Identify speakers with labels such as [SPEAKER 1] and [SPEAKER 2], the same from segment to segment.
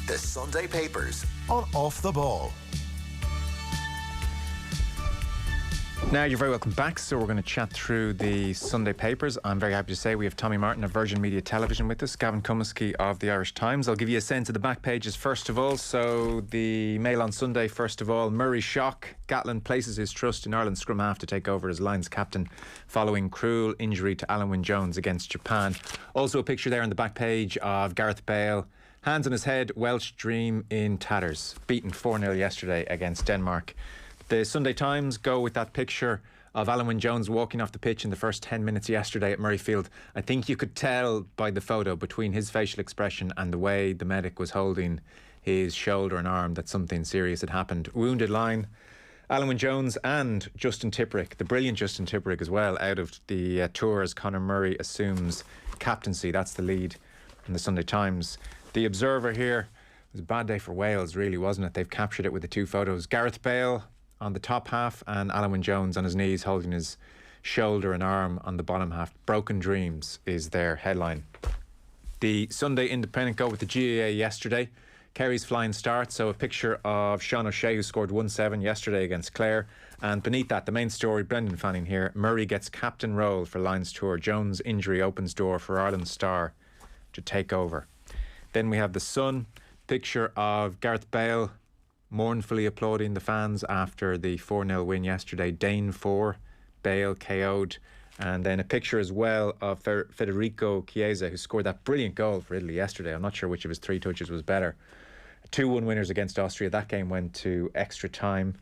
[SPEAKER 1] The Sunday Papers on Off the Ball.
[SPEAKER 2] Now you're very welcome back, so we're going to chat through the Sunday Papers. I'm very happy to say we have Tommy Martin of Virgin Media Television with us, Gavin Cummiskey of the Irish Times. I'll give you a sense of the back pages first of all. So the Mail on Sunday, first of all, Murray shock. Gatland places his trust in Ireland's scrum half to take over as Lions captain following cruel injury to Alan Wynne-Jones against Japan. Also a picture there on the back page of Gareth Bale, hands on his head, Welsh dream in tatters, beaten 4-0 yesterday against Denmark. The Sunday Times go with that picture of Alan Wynne-Jones walking off the pitch in the first 10 minutes yesterday at Murrayfield. I think you could tell by the photo, between his facial expression and the way the medic was holding his shoulder and arm, that something serious had happened. Wounded line, Alan Wynne-Jones and Justin Tipuric, the brilliant Justin Tipuric as well, out of the tour as Conor Murray assumes captaincy. That's the lead in the Sunday Times. The Observer here, it was a bad day for Wales, really, wasn't it? They've captured it with the two photos. Gareth Bale on the top half and Alan Wynne-Jones on his knees holding his shoulder and arm on the bottom half. Broken dreams is their headline. The Sunday Independent go with the GAA yesterday. Kerry's flying start, so a picture of Sean O'Shea, who scored 1-7 yesterday against Clare, and beneath that the main story, Brendan Fanning here, Murray gets captain role for Lions tour. Jones' injury opens door for Ireland's star to take over. Then we have the Sun, picture of Gareth Bale mournfully applauding the fans after the 4-0 win yesterday. Dane 4, Bale KO'd. And then a picture as well of Federico Chiesa, who scored that brilliant goal for Italy yesterday. I'm not sure which of his three touches was better. 2-1 winners against Austria. That game went to extra time.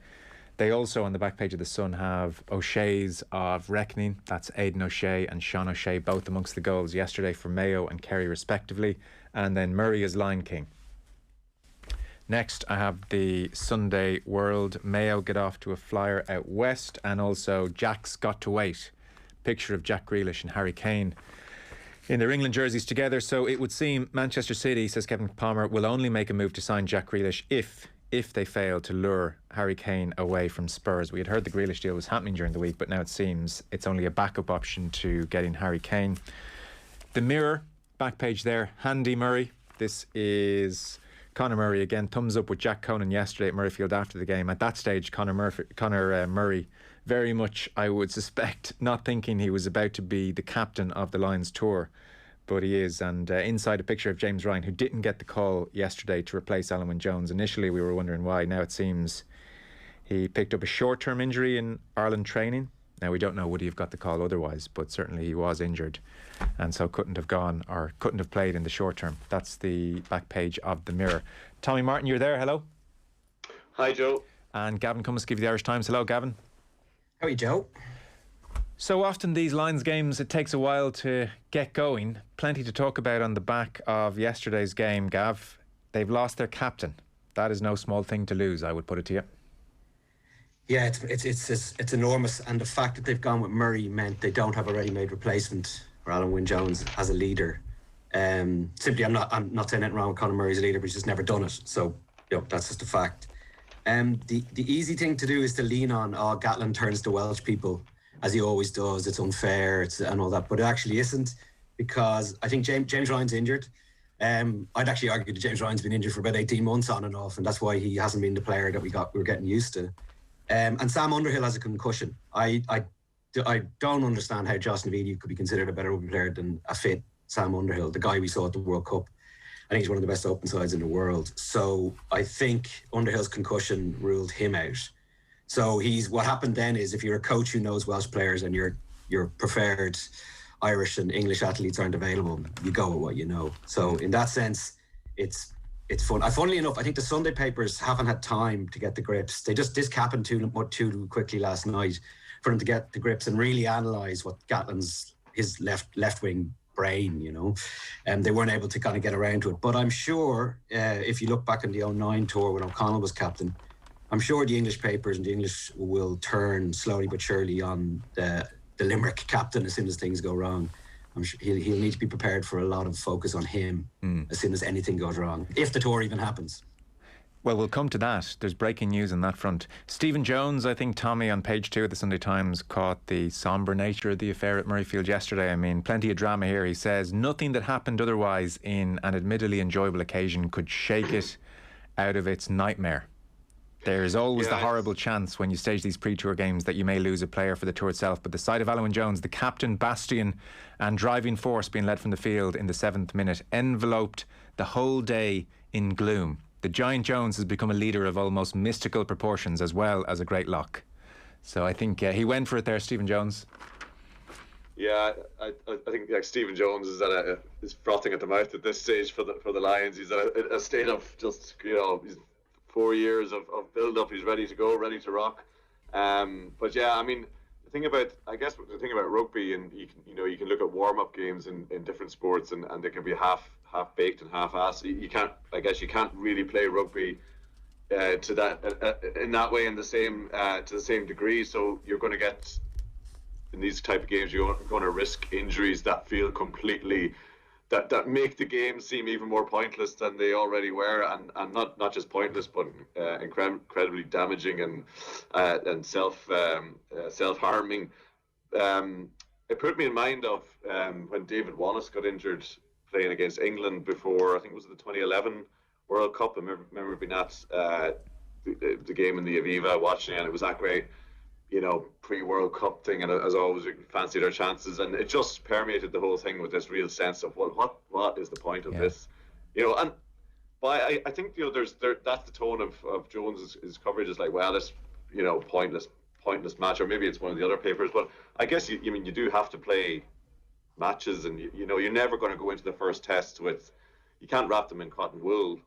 [SPEAKER 2] They also, on the back page of the Sun, have O'Shea's of reckoning. That's Aidan O'Shea and Sean O'Shea, both amongst the goals yesterday for Mayo and Kerry respectively. And then Murray as Lion King. Next, I have the Sunday World. Mayo get off to a flyer out west, and also Jack's got to wait. Picture of Jack Grealish and Harry Kane in their England jerseys together. So it would seem Manchester City, says Kevin Palmer, will only make a move to sign Jack Grealish if they fail to lure Harry Kane away from Spurs. We had heard the Grealish deal was happening during the week, but now it seems it's only a backup option to getting Harry Kane. The Mirror, back page there, Handy Murray. This is Conor Murray again, thumbs up with Jack Conan yesterday at Murrayfield after the game. At that stage, Conor Murray very much, I would suspect, not thinking he was about to be the captain of the Lions tour, but he is. And inside a picture of James Ryan, who didn't get the call yesterday to replace Alan Wynne-Jones. Initially we were wondering why. Now it seems he picked up a short-term injury in Ireland training. Now we don't know would he have got the call otherwise, but certainly he was injured and so couldn't have gone or couldn't have played in the short term. That's the back page of the Mirror. Tommy Martin, you're there. Hello.
[SPEAKER 3] Hi, Joe.
[SPEAKER 2] And Gavin Cummiskey of the Irish Times. Hello, Gavin.
[SPEAKER 4] How are you, Joe?
[SPEAKER 2] So often these Lions games, it takes a while to get going. Plenty to talk about on the back of yesterday's game, Gav. They've lost their captain. That is no small thing to lose, I would put it to you.
[SPEAKER 4] Yeah, it's enormous, and the fact that they've gone with Murray meant they don't have a ready-made replacement for Alan Wynne-Jones as a leader. Simply, I'm not saying anything wrong with Conor Murray as a leader, but he's just never done it. So, that's just a fact. The easy thing to do is to lean on, Gatland turns to Welsh people, as he always does. It's unfair, and all that, but it actually isn't, because I think James Ryan's injured. I'd actually argue that James Ryan's been injured for about 18 months on and off, and that's why he hasn't been the player that we're getting used to. And Sam Underhill has a concussion. I don't understand how Josh Navidi could be considered a better rugby player than a fit Sam Underhill, the guy we saw at the World Cup. I think he's one of the best open sides in the world. So I think Underhill's concussion ruled him out. So what happened then is, if you're a coach who knows Welsh players and your preferred Irish and English athletes aren't available, you go with what you know. So in that sense, it's fun. Funnily enough, I think the Sunday papers haven't had time to get the grips. They just discappened too quickly last night for them to get the grips and really analyse what Gatland's his left wing brain, and they weren't able to kind of get around to it. But I'm sure if you look back on the 2009 tour when O'Connell was captain, I'm sure the English papers and the English will turn slowly but surely on the Limerick captain as soon as things go wrong. I'm sure he'll need to be prepared for a lot of focus on him as soon as anything goes wrong, if the tour even happens.
[SPEAKER 2] Well, we'll come to that. There's breaking news on that front. Stephen Jones, I think Tommy on page 2 of the Sunday Times caught the sombre nature of the affair at Murrayfield yesterday. I mean, plenty of drama here. He says nothing that happened otherwise in an admittedly enjoyable occasion could shake it out of its nightmare. There's always the horrible chance when you stage these pre-tour games that you may lose a player for the tour itself. But the sight of Alun Jones, the captain, bastion and driving force being led from the field in the 7th minute, enveloped the whole day in gloom. The giant Jones has become a leader of almost mystical proportions as well as a great lock. So I think he went for it there, Stephen Jones.
[SPEAKER 3] Yeah, I think like Stephen Jones is frothing at the mouth at this stage for the Lions. He's at a state of just, he's 4 years of build up. He's ready to go, ready to rock. But yeah, I mean, the thing about rugby, and you can look at warm up games in different sports, and they can be half baked and half-assed. You can't really play rugby to that in that way in the same to the same degree. So you're going to get, in these type of games, you're going to risk injuries that feel completely that make the game seem even more pointless than they already were, and not just pointless, but incredibly damaging and self-harming. It put me in mind of when David Wallace got injured playing against England before, I think it was the 2011 World Cup. I remember being at the game in the Aviva watching it, and it was that great, pre-World Cup thing, and as always, we fancied our chances, and it just permeated the whole thing with this real sense of what is the point of this, and but I think that's the tone of Jones's coverage is like, well, this pointless match, or maybe it's one of the other papers, but I guess you do have to play matches, and you're never going to go into the first test with, you can't wrap them in cotton wool,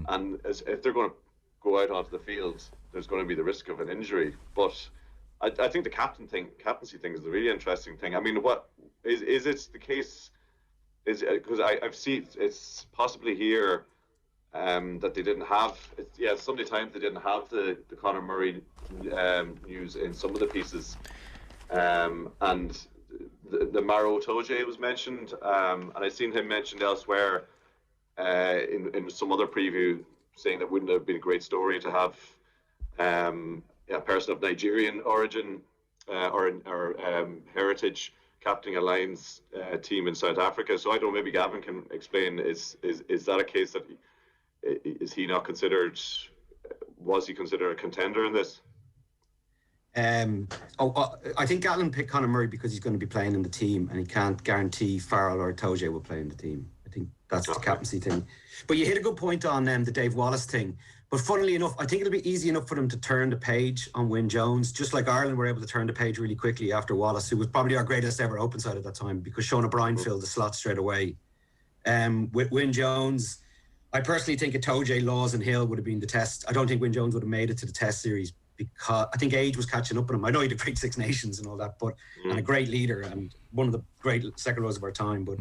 [SPEAKER 3] and if they're going to go out onto the field, there's going to be the risk of an injury. But I think the captaincy thing is the really interesting thing. I mean, what is it the case? Is because I've seen it's possibly here that they didn't have. Sunday Times they didn't have the Conor Murray news in some of the pieces, and the Maro Toje was mentioned, and I've seen him mentioned elsewhere in some other preview, saying that wouldn't have been a great story to have a person of Nigerian origin or heritage captaining a Lions team in South Africa. So I don't know, maybe Gavin can explain, is that a case that is he not considered, was he considered a contender in this?
[SPEAKER 4] I think Gatlin picked Conor Murray because he's going to be playing in the team, and he can't guarantee Farrell or Toje will play in the team. I think that's the captaincy thing. But you hit a good point on the Dave Wallace thing. But funnily enough, I think it'll be easy enough for them to turn the page on Wyn Jones, just like Ireland were able to turn the page really quickly after Wallace, who was probably our greatest ever open side at that time, because Sean O'Brien filled the slot straight away. With Wyn Jones, I personally think Toje, Laws and Hill would have been the test. I don't think Wyn Jones would have made it to the test series, because I think age was catching up with him. I know he had a great Six Nations and all that, but and a great leader and one of the great second rows of our time. But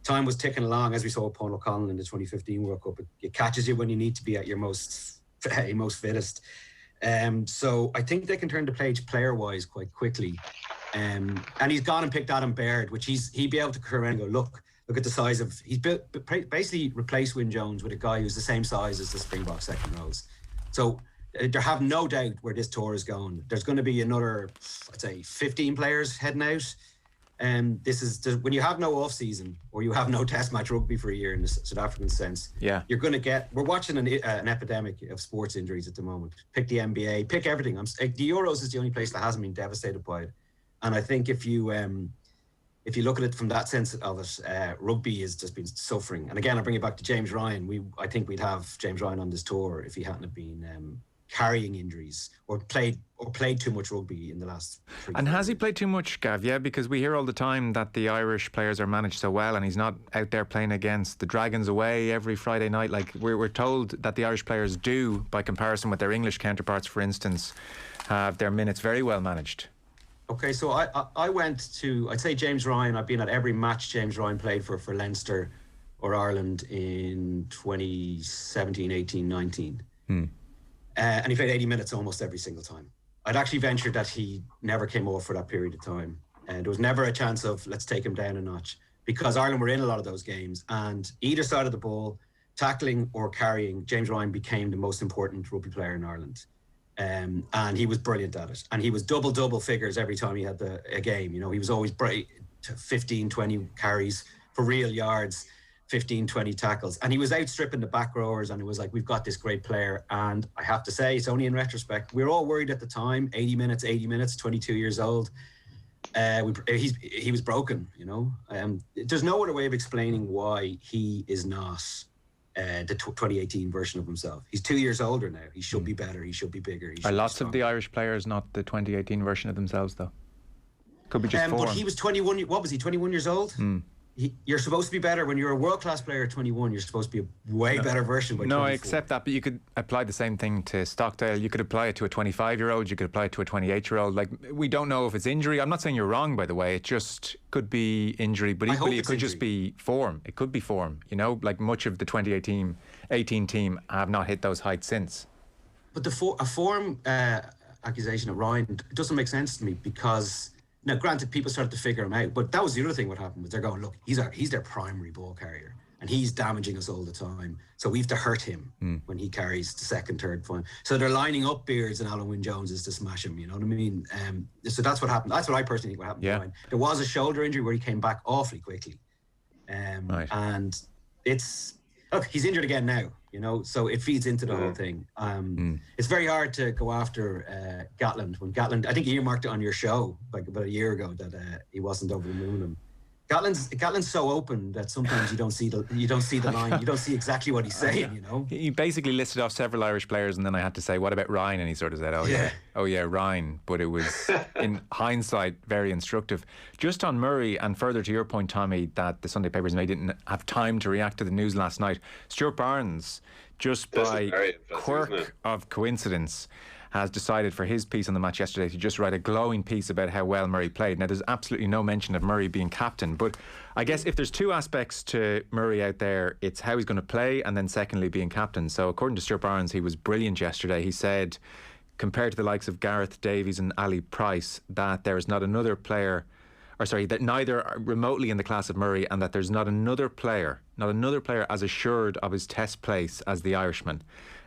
[SPEAKER 4] time was ticking along, as we saw with Paul O'Connell in the 2015 World Cup. It catches you when you need to be at your most fittest. So I think they can turn the page player-wise quite quickly. And he's gone and picked Adam Baird, which he'd be able to come around and go, look at the size of, he's basically replaced Wyn Jones with a guy who's the same size as the Springbok second rows. So there have no doubt where this tour is going. There's going to be another, I'd say, 15 players heading out. This is when you have no off season, or you have no test match rugby for a year in the South African sense. Yeah, you're going to get. We're watching an epidemic of sports injuries at the moment. Pick the NBA, pick everything. The Euros is the only place that hasn't been devastated by it. And I think if you look at it from that sense of it, rugby has just been suffering. And again, I bring it back to James Ryan. I think we'd have James Ryan on this tour if he hadn't have been carrying injuries or played too much rugby in the last 3 years.
[SPEAKER 2] And has he played too much, Gav? Yeah, because we hear all the time that the Irish players are managed so well, and he's not out there playing against the Dragons away every Friday night. Like we're told that the Irish players do, by comparison with their English counterparts, for instance, have their minutes very well managed.
[SPEAKER 4] Okay, so I went to, I'd say James Ryan, I've been at every match James Ryan played for Leinster or Ireland in 2017, 18, 19. And he played 80 minutes almost every single time. I'd actually ventured that he never came off for that period of time. And there was never a chance of, let's take him down a notch, because Ireland were in a lot of those games. And either side of the ball, tackling or carrying, James Ryan became the most important rugby player in Ireland. And he was brilliant at it. And he was double figures every time he had a game. You know, he was always bright, 15, 20 carries for real yards, 15, 20 tackles. And he was outstripping the back rowers, and it was like, we've got this great player. And I have to say, it's only in retrospect, we were all worried at the time, 80 minutes, 22 years old. He was broken, you know. There's no other way of explaining why he is not the 2018 version of himself. He's 2 years older now. He should be better. He should be bigger.
[SPEAKER 2] Are lots of the Irish players not the 2018 version of themselves, though? Could be just form.
[SPEAKER 4] But he was 21. What was he? 21 years old. You're supposed to be better when you're a world-class player at 21. You're supposed to be a way better version by 24.
[SPEAKER 2] No, I accept that, but you could apply the same thing to Stockdale. You could apply it to a 25-year-old. You could apply it to a 28-year-old. Like, we don't know if it's injury. I'm not saying you're wrong, by the way. It just could be injury, but equally it could just be form. It could be form. You know, like much of the 2018 team have not hit those heights since. But
[SPEAKER 4] a form accusation of Ryan doesn't make sense to me, because now, granted, people started to figure him out, but that was the other thing. What happened was they're going, look, he's their primary ball carrier, and he's damaging us all the time. So we have to hurt him when he carries the second, third point. So they're lining up Beards and Alan Wynne-Joneses to smash him. You know what I mean? So that's what happened. That's what I personally think what happened.
[SPEAKER 2] Yeah.
[SPEAKER 4] To Ryan. There was a shoulder injury where he came back awfully quickly,
[SPEAKER 2] right.
[SPEAKER 4] And he's injured again now. You know, so it feeds into the whole thing. It's very hard to go after Gatland when Gatland. I think you earmarked it on your show like about a year ago that he wasn't over the moon. And Gatland's so open that sometimes you don't see the line. You don't see exactly what he's saying. You know,
[SPEAKER 2] he basically listed off several Irish players, and then I had to say, "What about Ryan?" And he sort of said, "Oh yeah, Ryan." But it was, in hindsight, very instructive. Just on Murray, and further to your point, Tommy, that the Sunday papers maybe didn't have time to react to the news last night. Stuart Barnes, just by quirk of coincidence, has decided for his piece on the match yesterday to just write a glowing piece about how well Murray played. Now, there's absolutely no mention of Murray being captain, but I guess if there's two aspects to Murray out there, it's how he's going to play, and then secondly, being captain. So according to Stuart Barnes, he was brilliant yesterday. He said, compared to the likes of Gareth Davies and Ali Price, that there is not another player, that neither are remotely in the class of Murray, and that there's not another player as assured of his test place as the Irishman.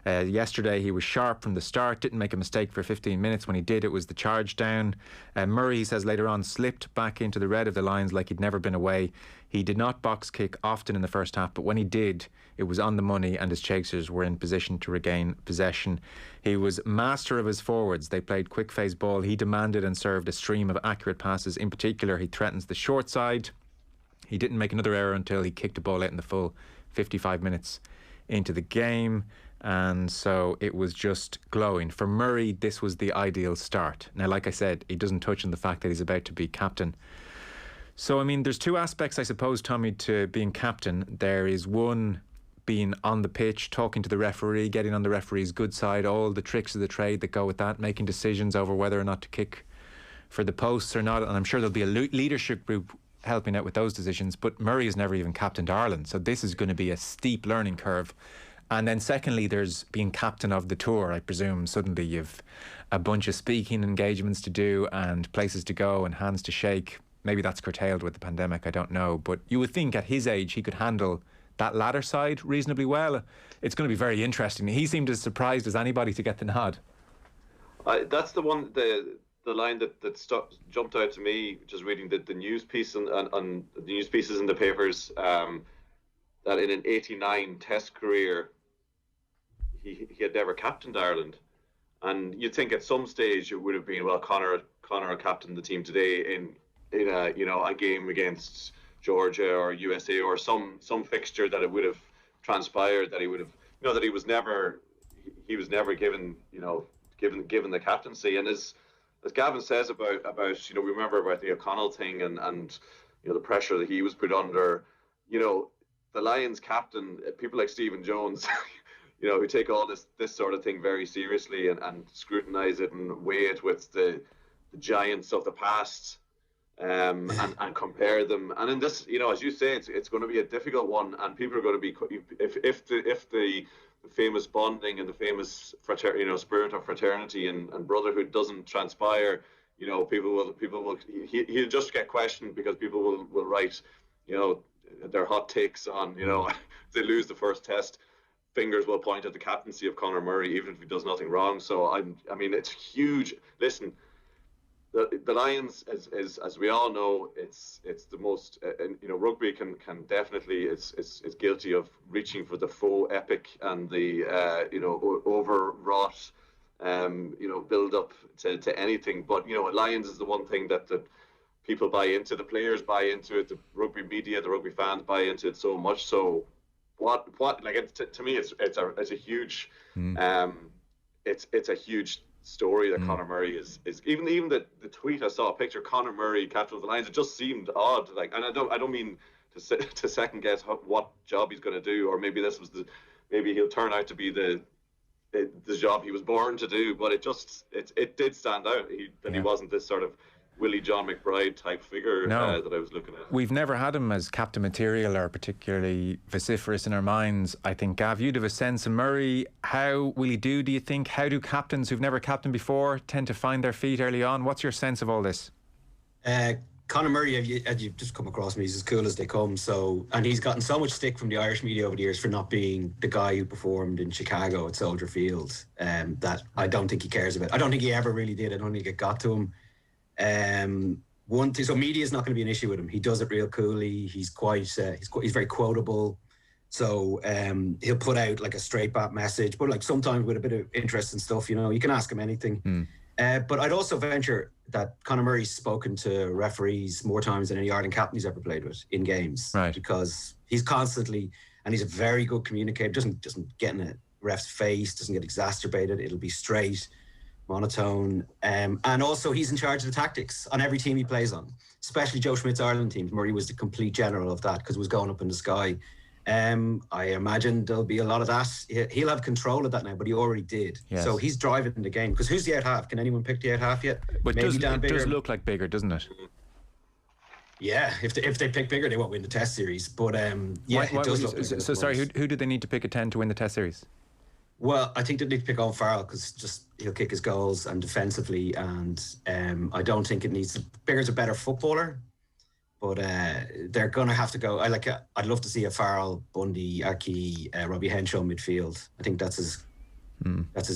[SPEAKER 2] Yesterday he was sharp from the start, didn't make a mistake for 15 minutes. When he did, it was the charge down. Murray, he says later on, slipped back into the red of the lines like he'd never been away. He did not box kick often in the first half, but when he did, it was on the money and his chasers were in position to regain possession. He was master of his forwards. They played quick phase ball. He demanded and served a stream of accurate passes. In particular, he threatens the short side. He didn't make another error until he kicked the ball out in the full 55 minutes into the game. And so it was just glowing. For Murray, this was the ideal start. Now, like I said, he doesn't touch on the fact that he's about to be captain. So, I mean, there's two aspects, I suppose, Tommy, to being captain. There is one, being on the pitch, talking to the referee, getting on the referee's good side, all the tricks of the trade that go with that, making decisions over whether or not to kick for the posts or not. And I'm sure there'll be a leadership group helping out with those decisions. But Murray has never even captained Ireland, so this is going to be a steep learning curve. And then secondly, there's being captain of the tour. I presume suddenly you've a bunch of speaking engagements to do and places to go and hands to shake. Maybe that's curtailed with the pandemic, I don't know. But you would think at his age he could handle that latter side reasonably well. It's going to be very interesting. He seemed as surprised as anybody to get the nod.
[SPEAKER 3] That's the one, the line that jumped out to me, just reading the news piece and the news pieces in the papers, that in an 89 test career, he had never captained Ireland. And you'd think at some stage it would have been, well, Conor captained the team today in a game against Georgia or USA or some fixture that it would have transpired that he would have, that he was never given the captaincy. And as Gavin says about we remember about the O'Connell thing and the pressure that he was put under, the Lions captain, people like Stephen Jones, who take all this sort of thing very seriously and scrutinise it and weigh it with the giants of the past, and compare them. And in this, as you say, it's going to be a difficult one, and people are going to be, if the famous bonding and the famous spirit of fraternity and brotherhood doesn't transpire, people will he'll just get questioned because people will write, their hot takes on, they lose the first test, fingers will point at the captaincy of Conor Murray, even if he does nothing wrong. So I mean, it's huge. Listen, the Lions, as we all know, it's the most, rugby can definitely is guilty of reaching for the faux epic and the overwrought build up to anything. But Lions is the one thing that people buy into. The players buy into it. The rugby media, the rugby fans buy into it so much. So what like to me it's a huge it's a huge story that Conor Murray is even the tweet I saw, a picture Conor Murray, captain of the Lions, it just seemed odd, like, and I don't mean to second guess what job he's going to do, or maybe maybe he'll turn out to be the job he was born to do, but it did stand out that he wasn't this sort of Willie John McBride type figure that I was looking at.
[SPEAKER 2] We've never had him as captain material or particularly vociferous in our minds. I think, Gav, you'd have a sense of Murray. How will he do you think? How do captains who've never captained before tend to find their feet early on? What's your sense of all this?
[SPEAKER 4] Conor Murray, as you've just come across me, he's as cool as they come. So, and he's gotten so much stick from the Irish media over the years for not being the guy who performed in Chicago at Soldier Field, that I don't think he cares about. I don't think he ever really did. I don't think it got to him. One thing, so media is not going to be an issue with him. He does it real coolly. He's very quotable. So he'll put out like a straight bat message, but like sometimes with a bit of interest and stuff. You can ask him anything. But I'd also venture that Conor Murray's spoken to referees more times than any Ireland captain he's ever played with in games,
[SPEAKER 2] right? Because
[SPEAKER 4] he's constantly, and he's a very good communicator. Doesn't get in a ref's face. Doesn't get exacerbated. It'll be straight, monotone, and also he's in charge of the tactics on every team he plays on, especially Joe Schmidt's Ireland teams. Murray was the complete general of that because it was going up in the sky. I imagine there'll be a lot of that. He'll have control of that now, but he already did.
[SPEAKER 2] Yes.
[SPEAKER 4] So he's driving the game. Because who's the out half? Can anyone pick the out half yet?
[SPEAKER 2] But
[SPEAKER 4] maybe
[SPEAKER 2] it
[SPEAKER 4] Dan Biggar.
[SPEAKER 2] does look like Biggar, doesn't it?
[SPEAKER 4] Yeah, if they pick Biggar, they won't win the Test series. But it does look.
[SPEAKER 2] So sorry, who do they need to pick at 10 to win the Test series?
[SPEAKER 4] Well, I think they need to pick Owen Farrell because just he'll kick his goals and defensively, and I don't think it needs. Biggar's a better footballer, but they're gonna have to go. I'd love to see a Farrell, Bundy, Aki, Robbie Henshaw midfield. I think that's as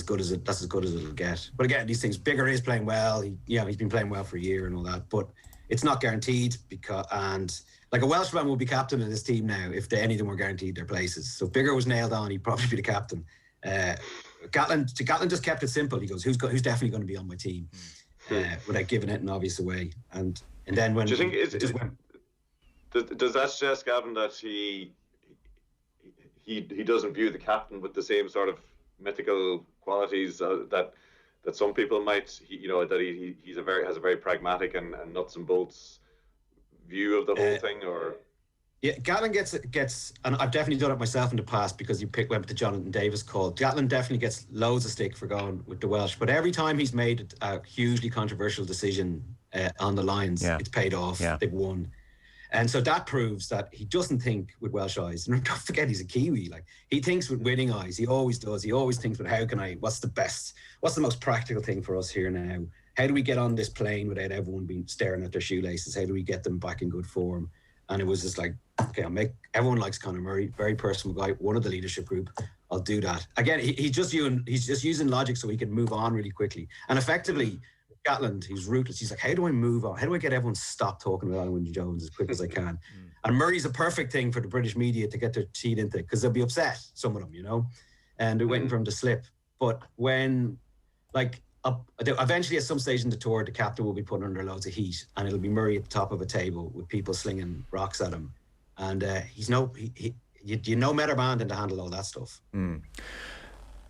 [SPEAKER 4] good as it'll get. But again, these things. Biggar is playing well. He's been playing well for a year and all that, but it's not guaranteed because like a Welshman will be captain of this team now if any of them were guaranteed their places. So if Biggar was nailed on, he'd probably be the captain. Gatlin just kept it simple. He goes, who's definitely going to be on my team, without giving it an obvious away. And then when
[SPEAKER 3] do you think does that suggest, Gavin, that he doesn't view the captain with the same sort of mythical qualities that some people might, that he has a very pragmatic and nuts and bolts view of the whole thing, or?
[SPEAKER 4] Yeah, Gatlin gets, and I've definitely done it myself in the past because you went with the Jonathan Davis call. Gatlin definitely gets loads of stick for going with the Welsh, but every time he's made a hugely controversial decision on the Lions, it's paid off. Yeah. They've won. And so that proves that he doesn't think with Welsh eyes. And don't forget, he's a Kiwi. Like, he thinks with winning eyes. He always does. He always thinks with what's the most practical thing for us here now? How do we get on this plane without everyone being staring at their shoelaces? How do we get them back in good form? And it was just like, okay, everyone likes Conor Murray, very personal guy, one of the leadership group. I'll do that. Again, he's just using logic so he can move on really quickly. And effectively, Gatland, he's ruthless. He's like, how do I move on? How do I get everyone to stop talking about Alan Jones as quick as I can? And Murray's a perfect thing for the British media to get their teeth into, because they'll be upset, some of them, and they're waiting for him to slip. But when, eventually at some stage in the tour, the captain will be put under loads of heat, and it'll be Murray at the top of a table with people slinging rocks at him. And he's no better man than to handle all that stuff.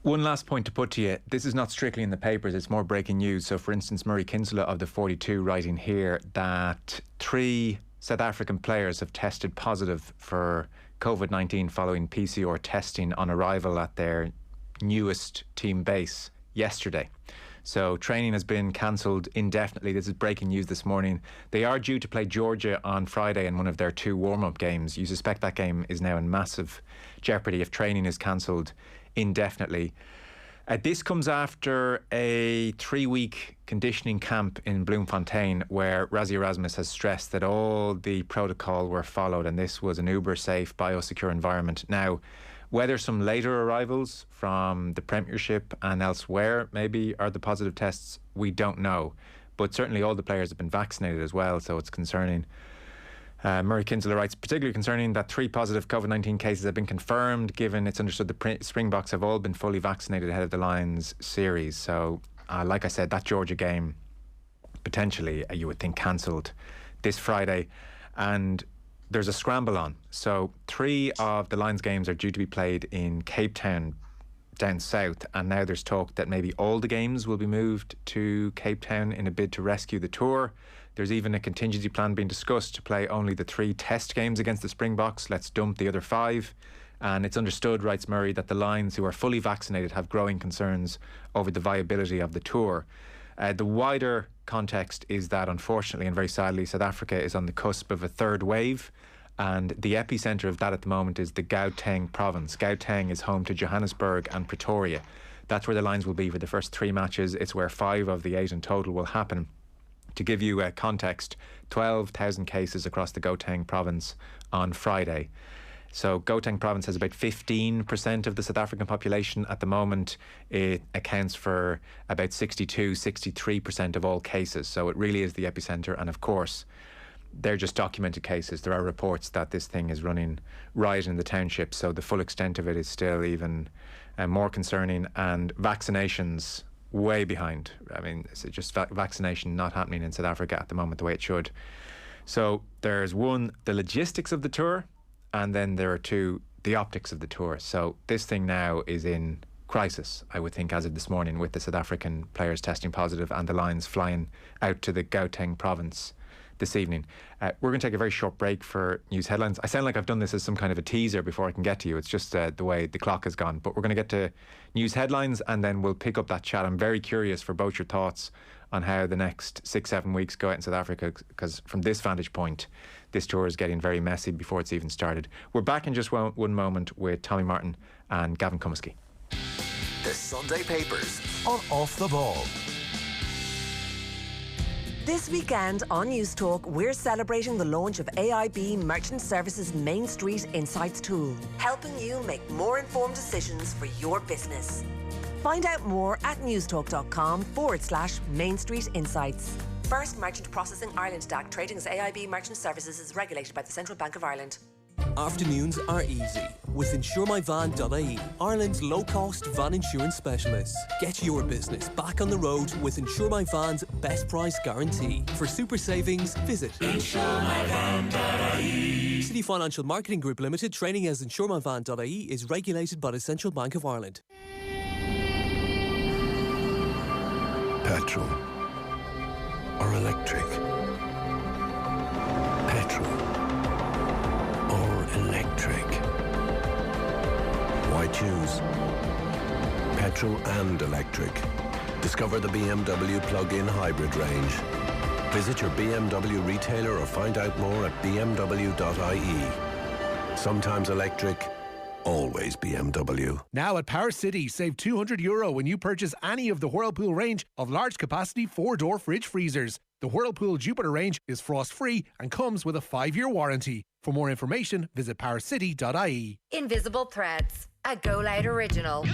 [SPEAKER 2] One last point to put to you. This is not strictly in the papers, it's more breaking news. So for instance, Murray Kinsella of the 42 writing here that 3 South African players have tested positive for COVID-19 following PCR testing on arrival at their newest team base yesterday. So training has been cancelled indefinitely. This is breaking news this morning. They are due to play Georgia on Friday in one of their 2 warm-up games. You suspect that game is now in massive jeopardy if training is cancelled indefinitely. This comes after a 3-week conditioning camp in Bloemfontein where Rassie Erasmus has stressed that all the protocol were followed and this was an uber-safe, biosecure environment. Now, whether some later arrivals from the Premiership and elsewhere maybe are the positive tests, we don't know. But certainly all the players have been vaccinated as well, so it's concerning. Murray Kinsella writes, particularly concerning that 3 positive COVID-19 cases have been confirmed, given it's understood the Springboks have all been fully vaccinated ahead of the Lions series. So, like I said, that Georgia game, potentially, you would think, cancelled this Friday. And there's a scramble on. So 3 of the Lions games are due to be played in Cape Town, down south. And now there's talk that maybe all the games will be moved to Cape Town in a bid to rescue the tour. There's even a contingency plan being discussed to play only the 3 test games against the Springboks. Let's dump the other 5. And it's understood, writes Murray, that the Lions, who are fully vaccinated, have growing concerns over the viability of the tour. The wider context is that, unfortunately and very sadly, South Africa is on the cusp of a 3rd wave. And the epicentre of that at the moment is the Gauteng province. Gauteng is home to Johannesburg and Pretoria. That's where the Lions will be for the first 3 matches. It's where 5 of the 8 in total will happen. To give you context, 12,000 cases across the Gauteng province on Friday. So Gauteng province has about 15% of the South African population at the moment. It accounts for about 63% of all cases. So it really is the epicentre. And of course, they're just documented cases. There are reports that this thing is running riot in the township. So the full extent of it is still even more concerning. And vaccinations way behind. I mean, it's just vaccination not happening in South Africa at the moment the way it should. So there's 1, the logistics of the tour, and then there are 2, the optics of the tour. So this thing now is in crisis, I would think, as of this morning, with the South African players testing positive and the Lions flying out to the Gauteng province this evening. We're going to take a very short break for news headlines. I sound like I've done this as some kind of a teaser before I can get to you. It's just the way the clock has gone. But we're going to get to news headlines and then we'll pick up that chat. I'm very curious for both your thoughts on how the next 6-7 weeks go out in South Africa, because from this vantage point, this tour is getting very messy before it's even started. We're back in just one moment with Tommy Martin and Gavin Cummiskey.
[SPEAKER 1] The Sunday Papers on Off the Ball.
[SPEAKER 5] This weekend on News Talk, we're celebrating the launch of AIB Merchant Services Main Street Insights tool, helping you make more informed decisions for your business. Find out more at newstalk.com/Main Street Insights. First Merchant Processing Ireland DAC, trading as AIB Merchant Services, is regulated by the Central Bank of Ireland.
[SPEAKER 6] Afternoons are easy with InsureMyVan.ie, Ireland's low-cost van insurance specialist. Get your business back on the road with InsureMyVan's best price guarantee. For super savings, visit InsureMyVan.ie. City Financial Marketing Group Limited, trading as InsureMyVan.ie, is regulated by the Central Bank of Ireland.
[SPEAKER 7] Petrol or electric? Petrol or electric? Why choose petrol and electric? Discover the BMW plug-in hybrid range. Visit your BMW retailer or find out more at bmw.ie. Sometimes electric, always BMW.
[SPEAKER 8] Now at Power City, save €200 when you purchase any of the Whirlpool range of large capacity 4-door fridge freezers. The Whirlpool Jupiter range is frost-free and comes with a 5-year warranty. For more information, visit powercity.ie.
[SPEAKER 9] Invisible Threads, a Go Loud original.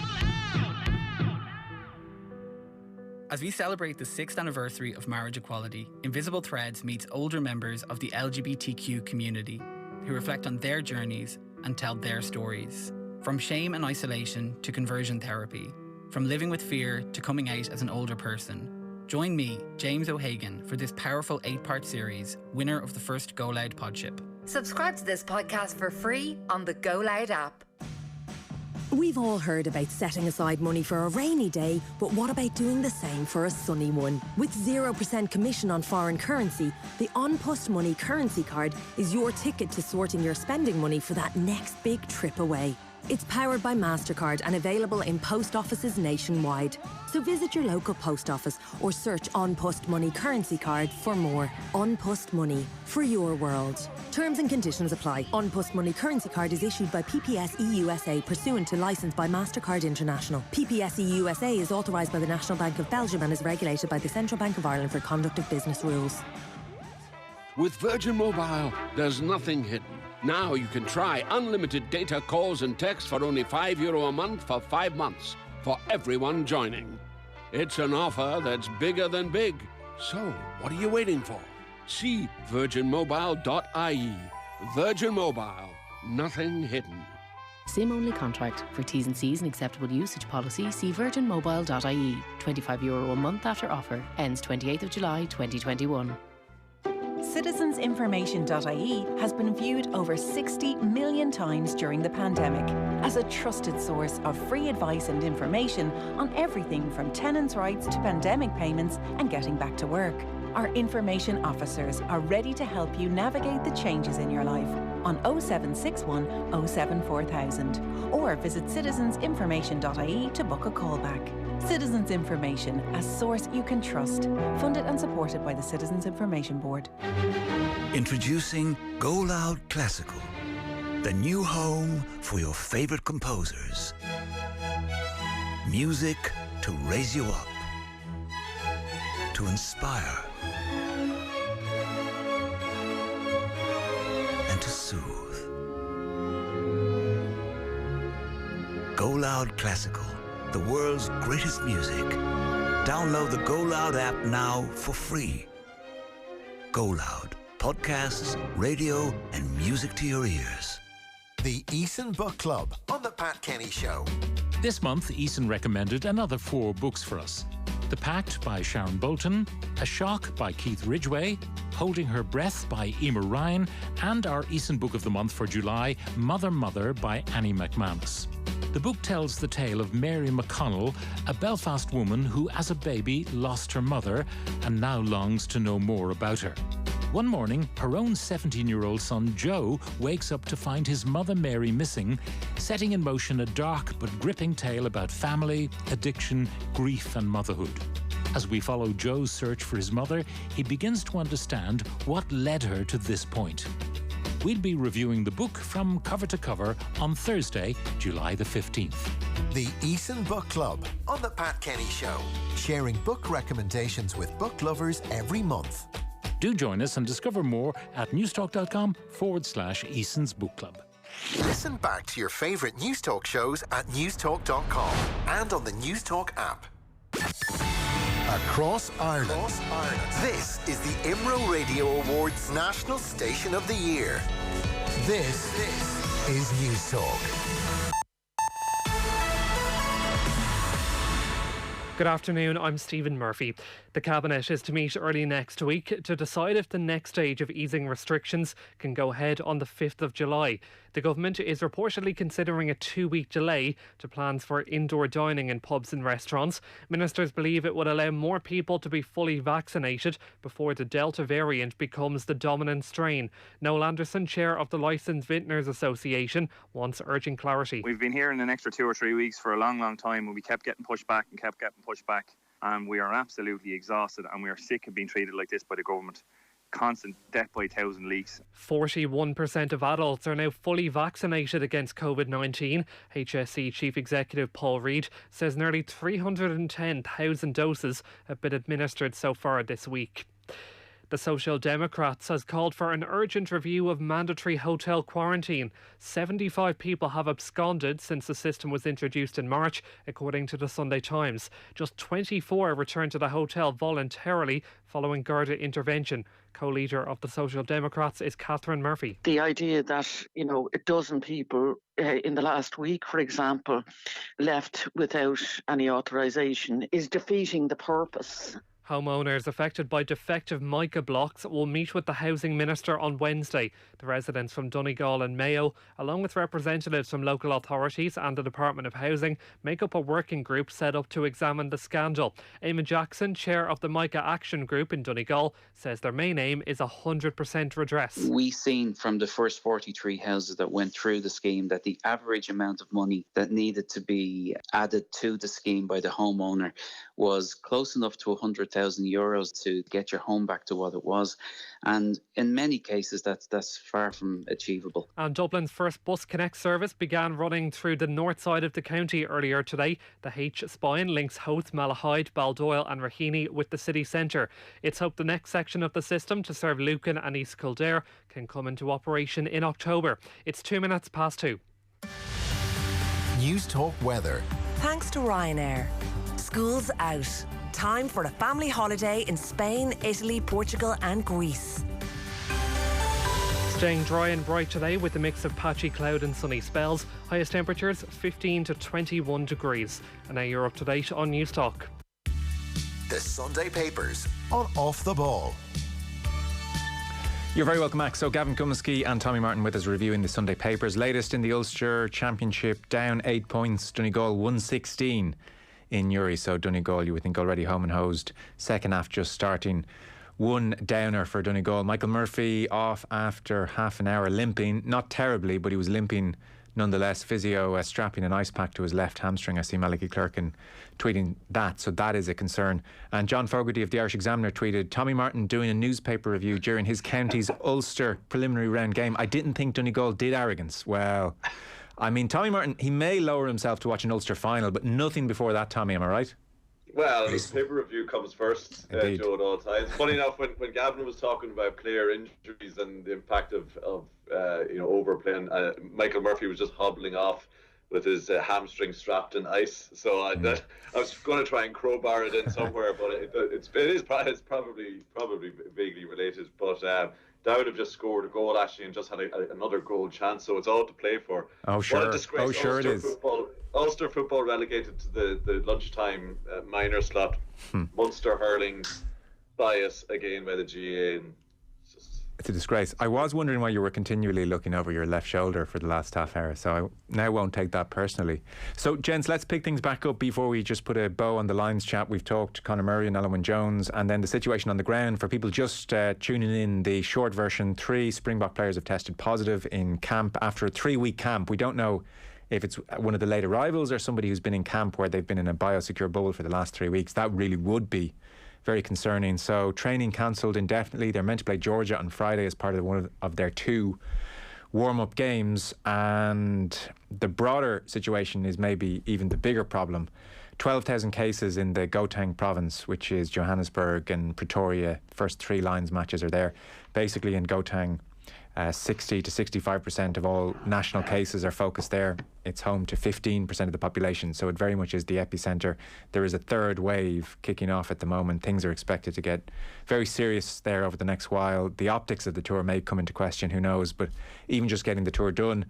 [SPEAKER 10] As we celebrate the 6th anniversary of marriage equality, Invisible Threads meets older members of the LGBTQ community who reflect on their journeys and tell their stories. From shame and isolation to conversion therapy, from living with fear to coming out as an older person. Join me, James O'Hagan, for this powerful 8-part series, winner of the first Go Loud Podship.
[SPEAKER 9] Subscribe to this podcast for free on the Go Loud app.
[SPEAKER 11] We've all heard about setting aside money for a rainy day, but what about doing the same for a sunny one? With 0% commission on foreign currency, the On Post Money currency card is your ticket to sorting your spending money for that next big trip away. It's powered by MasterCard and available in post offices nationwide. So visit your local post office or search An Post Money currency card for more. An Post Money, for your world. Terms and conditions apply. An Post Money currency card is issued by PPSE USA pursuant to licence by MasterCard International. PPSE USA is authorised by the National Bank of Belgium and is regulated by the Central Bank of Ireland for conduct of business rules.
[SPEAKER 12] With Virgin Mobile, there's nothing hidden. Now you can try unlimited data, calls and texts for only €5 a month for 5 months for everyone joining. It's an offer that's bigger than big. So, what are you waiting for? See virginmobile.ie. Virgin Mobile. Nothing hidden.
[SPEAKER 13] SIM-only contract. For T's and C's and acceptable usage policy, see virginmobile.ie. €25 a month after offer. Ends 28th of July 2021.
[SPEAKER 14] Citizensinformation.ie has been viewed over 60 million times during the pandemic as a trusted source of free advice and information on everything from tenants' rights to pandemic payments and getting back to work. Our information officers are ready to help you navigate the changes in your life on 0761 07 4000 or visit citizensinformation.ie to book a callback. Citizens Information, a source you can trust. Funded and supported by the Citizens Information Board.
[SPEAKER 1] Introducing Go Loud Classical, the new home for your favorite composers. Music to raise you up, to inspire, and to soothe. Go Loud Classical, the world's greatest music. Download the Go Loud app now for free. Go Loud. Podcasts, radio, and music to your ears.
[SPEAKER 15] The Eason Book Club on The Pat Kenny Show.
[SPEAKER 16] This month, Eason recommended another 4 books for us. The Pact by Sharon Bolton, A Shock by Keith Ridgway, Holding Her Breath by Emer Ryan, and our Eason Book of the Month for July, Mother Mother by Annie McManus. The book tells the tale of Mary McConnell, a Belfast woman who as a baby lost her mother and now longs to know more about her. One morning, her own 17-year-old son Joe wakes up to find his mother Mary missing, setting in motion a dark but gripping tale about family, addiction, grief and motherhood. As we follow Joe's search for his mother, he begins to understand what led her to this point. We'll be reviewing the book from cover to cover on Thursday, July the 15th.
[SPEAKER 15] The Eason Book Club on The Pat Kenny Show, sharing book recommendations with book lovers every month.
[SPEAKER 16] Do join us and discover more at newstalk.com/Eason's Book Club.
[SPEAKER 15] Listen back to your favourite Newstalk shows at newstalk.com and on the Newstalk app. Across Ireland. This is the IMRO Radio Awards National Station of the Year. This is Newstalk.
[SPEAKER 17] Good afternoon, I'm Stephen Murphy. The Cabinet is to meet early next week to decide if the next stage of easing restrictions can go ahead on the 5th of July. The government is reportedly considering a 2-week delay to plans for indoor dining in pubs and restaurants. Ministers believe it would allow more people to be fully vaccinated before the Delta variant becomes the dominant strain. Noel Anderson, chair of the Licensed Vintners Association, wants urgent clarity.
[SPEAKER 18] We've been here in an extra 2 or 3 weeks for a long time, and we kept getting pushed back and kept getting pushed back, and we are absolutely exhausted and we are sick of being treated like this by the government. Constant death by 1,000 leaks.
[SPEAKER 17] 41% of adults are now fully vaccinated against COVID-19. HSE Chief Executive Paul Reid says nearly 310,000 doses have been administered so far this week. The Social Democrats has called for an urgent review of mandatory hotel quarantine. 75 people have absconded since the system was introduced in March, according to the Sunday Times. Just 24 returned to the hotel voluntarily following Garda intervention. Co-leader of the Social Democrats is Catherine Murphy.
[SPEAKER 19] The idea that, a dozen people in the last week, for example, left without any authorisation is defeating the purpose.
[SPEAKER 17] Homeowners affected by defective mica blocks will meet with the Housing Minister on Wednesday. The residents from Donegal and Mayo, along with representatives from local authorities and the Department of Housing, make up a working group set up to examine the scandal. Eamon Jackson, chair of the Mica Action Group in Donegal, says their main aim is 100% redress.
[SPEAKER 20] We seen from the first 43 houses that went through the scheme that the average amount of money that needed to be added to the scheme by the homeowner was close enough to €100,000 to get your home back to what it was. And in many cases, that's far from achievable.
[SPEAKER 17] And Dublin's first Bus Connect service began running through the north side of the county earlier today. The H-Spine links Howth, Malahide, Baldoyle and Raheny with the city centre. It's hoped the next section of the system to serve Lucan and East Kildare can come into operation in October. It's 2:02.
[SPEAKER 15] News Talk Weather.
[SPEAKER 5] Thanks to Ryanair. School's out. Time for a family holiday in Spain, Italy, Portugal and Greece.
[SPEAKER 17] Staying dry and bright today with a mix of patchy cloud and sunny spells. Highest temperatures 15 to 21 degrees. And now you're up to date on News Talk.
[SPEAKER 15] The Sunday Papers on Off the Ball.
[SPEAKER 2] You're very welcome, Max. So Gavin Cummiskey and Tommy Martin with us reviewing the Sunday Papers. Latest in the Ulster Championship, down 8 points. Donegal 116 in Uri. So Donegal, you would think, already home and hosed. Second half just starting. One downer for Donegal. Michael Murphy off after half an hour limping. Not terribly, but he was limping nonetheless. Physio strapping an ice pack to his left hamstring. I see Malachy Clerkin tweeting that, so that is a concern. And John Fogarty of the Irish Examiner tweeted, Tommy Martin doing a newspaper review during his county's Ulster preliminary round game. I didn't think Donegal did arrogance. Well, I mean, Tommy Martin, he may lower himself to watch an Ulster final, but nothing before that, Tommy, am I right?
[SPEAKER 3] Well, the paper review comes first, Joe, at all times. Funny enough, when Gavin was talking about player injuries and the impact of overplaying, Michael Murphy was just hobbling off with his hamstring strapped in ice. So I was going to try and crowbar it in somewhere, but it's probably vaguely related. But Dowd have just scored a goal actually and just had another goal chance, so it's all to play for.
[SPEAKER 2] Oh sure,
[SPEAKER 3] what a disgrace.
[SPEAKER 2] Oh sure,
[SPEAKER 3] Ulster
[SPEAKER 2] it is.
[SPEAKER 3] Ulster football relegated to the lunchtime minor slot. Munster hurling bias again by the GA. And
[SPEAKER 2] it's a disgrace. I was wondering why you were continually looking over your left shoulder for the last half hour, so I now won't take that personally. So, gents, let's pick things back up before we just put a bow on the Lions chat. We've talked Conor Murray and Alan Jones, and then the situation on the ground. For people just tuning in, the short version, 3 Springbok players have tested positive in camp after a 3-week camp. We don't know if it's one of the late arrivals or somebody who's been in camp where they've been in a biosecure bubble for the last 3 weeks. That really would be very concerning. So training cancelled indefinitely. They're meant to play Georgia on Friday as part of one of their 2 warm-up games, and the broader situation is maybe even the bigger problem. 12,000 cases in the Gauteng province, which is Johannesburg and Pretoria. First 3 Lions matches are there. Basically in Gauteng, 60 to 65% of all national cases are focused there. It's home to 15% of the population, so it very much is the epicentre. There is a 3rd wave kicking off at the moment. Things are expected to get very serious there over the next while. The optics of the tour may come into question, who knows, but even just getting the tour done.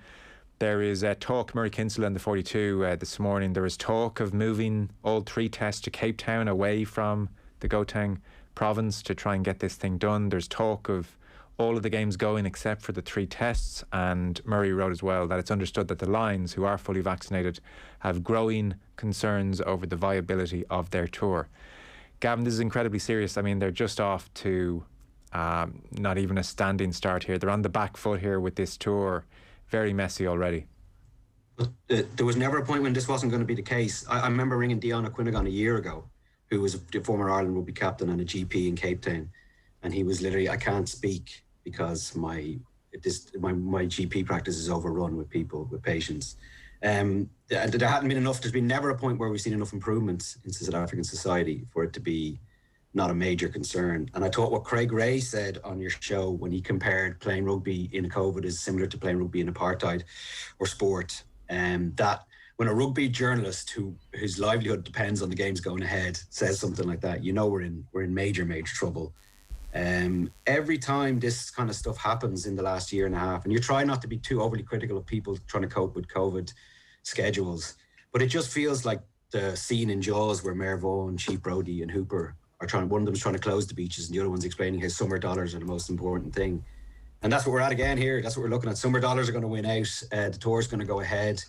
[SPEAKER 2] There is talk, Murray Kinsella in the 42 this morning, there is talk of moving all 3 tests to Cape Town away from the Gauteng province to try and get this thing done. There's talk of all of the games going except for the 3 tests, and Murray wrote as well that it's understood that the Lions, who are fully vaccinated, have growing concerns over the viability of their tour. Gavin, this is incredibly serious. I mean, they're just off to not even a standing start here. They're on the back foot here with this tour. Very messy already.
[SPEAKER 4] There was never a point when this wasn't going to be the case. I remember ringing Dion O'Quinnigan a year ago, who was the former Ireland rugby captain and a GP in Cape Town, and he was literally, I can't speak because my GP practice is overrun with people, with patients. There hadn't been enough. There's been never a point where we've seen enough improvements in South African society for it to be not a major concern. And I thought what Craig Ray said on your show when he compared playing rugby in COVID is similar to playing rugby in apartheid or sport. That when a rugby journalist whose livelihood depends on the games going ahead says something like that, you know we're in major trouble. Every time this kind of stuff happens in the last year and a half, and you try not to be too overly critical of people trying to cope with COVID schedules, but it just feels like the scene in Jaws where Mayor Vaughan, Chief Brody and Hooper one of them's trying to close the beaches, and the other one's explaining how summer dollars are the most important thing. And that's what we're at again here. That's what we're looking at. Summer dollars are going to win out. The tour's going to go ahead.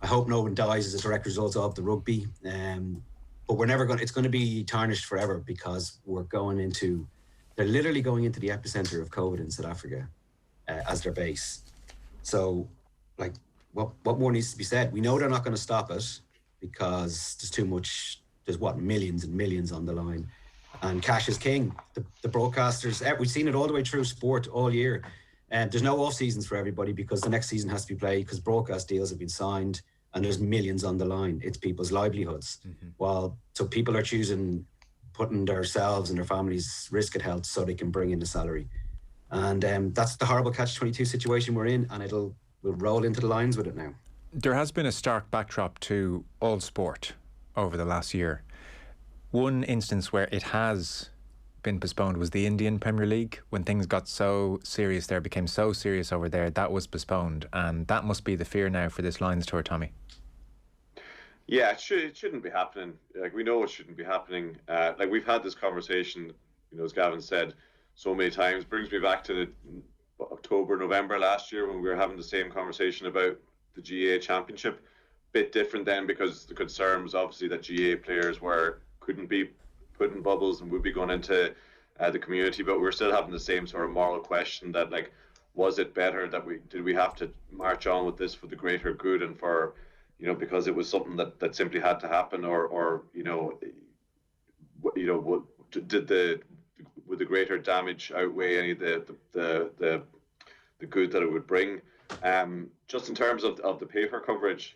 [SPEAKER 4] I hope no one dies as a direct result of the rugby. But we're never going. It's going to be tarnished forever because they're literally going into the epicenter of COVID in South Africa as their base. So, like, what more needs to be said? We know they're not going to stop it because there's too much. There's millions and millions on the line, and cash is king. The broadcasters, we've seen it all the way through sport all year. There's no off seasons for everybody because the next season has to be played because broadcast deals have been signed. And there's millions on the line. It's people's livelihoods. So people are choosing putting themselves and their families' risk at health so they can bring in the salary. And that's the horrible catch-22 situation we're in, and we'll roll into the lines with it now.
[SPEAKER 2] There has been a stark backdrop to all sport over the last year. One instance where it has been postponed was the Indian Premier League. When things got so serious there, became so serious over there, that was postponed. And that must be the fear now for this Lions tour, Tommy.
[SPEAKER 3] Yeah, it shouldn't be happening. Like, we know it shouldn't be happening. Like, we've had this conversation, as Gavin said, so many times. Brings me back to the October, November last year when we were having the same conversation about the GA Championship. Bit different then because the concern was obviously that GA players couldn't be put in bubbles and would be going into the community, but we're still having the same sort of moral question that, like, was it better that did we have to march on with this for the greater good and for, because it was something that simply had to happen, or would the greater damage outweigh any of the good that it would bring? Just in terms of the paper coverage,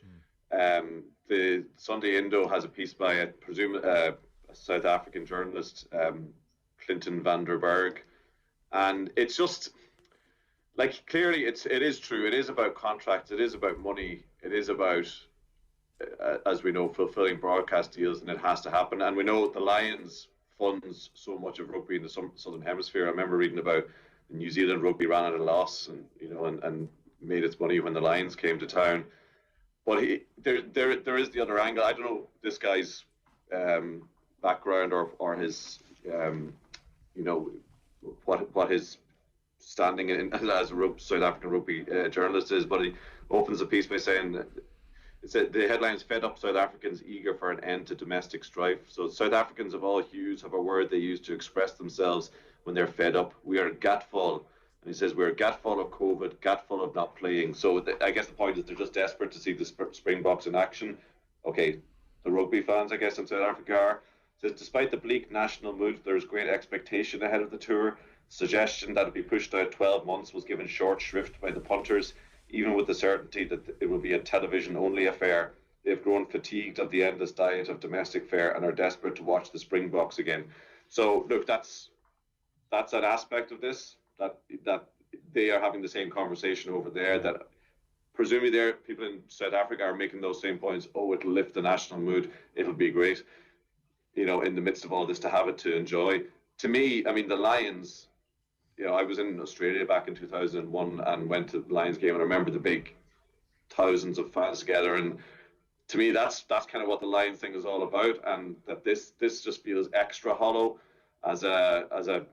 [SPEAKER 3] the Sunday Indo has a piece by, I presume, a South African journalist, Clinton van der Berg, and it's just like, clearly it is true. It is about contracts. It is about money. It is about, as we know, fulfilling broadcast deals, and it has to happen. And we know the Lions funds so much of rugby in the Southern Hemisphere. I remember reading about the New Zealand rugby ran at a loss, and made its money when the Lions came to town. But there is the other angle. I don't know this guy's background or his what his standing in as a South African rugby journalist is, but he opens the piece by saying it said the headline's "Fed Up South Africans Eager for an End to Domestic Strife." So South Africans of all hues have a word they use to express themselves when they're fed up. We are gatful. And he says we're gatful of COVID, gatful of not playing. So I guess the point is they're just desperate to see the Springboks in action. Okay, the rugby fans, I guess, in South Africa are. Says despite the bleak national mood, there is great expectation ahead of the tour. Suggestion that it be pushed out 12 months was given short shrift by the punters, even with the certainty that it will be a television-only affair. They've grown fatigued of the endless diet of domestic fare and are desperate to watch the Springboks again. So look, that's an aspect of this. That they are having the same conversation over there, that presumably there people in South Africa are making those same points. Oh, it'll lift the national mood, it'll be great, in the midst of all this, to have it to enjoy. To me, I mean, the Lions, I was in Australia back in 2001 and went to the Lions game, and I remember the big thousands of fans together, and to me that's kind of what the Lions thing is all about, and that this just feels extra hollow as a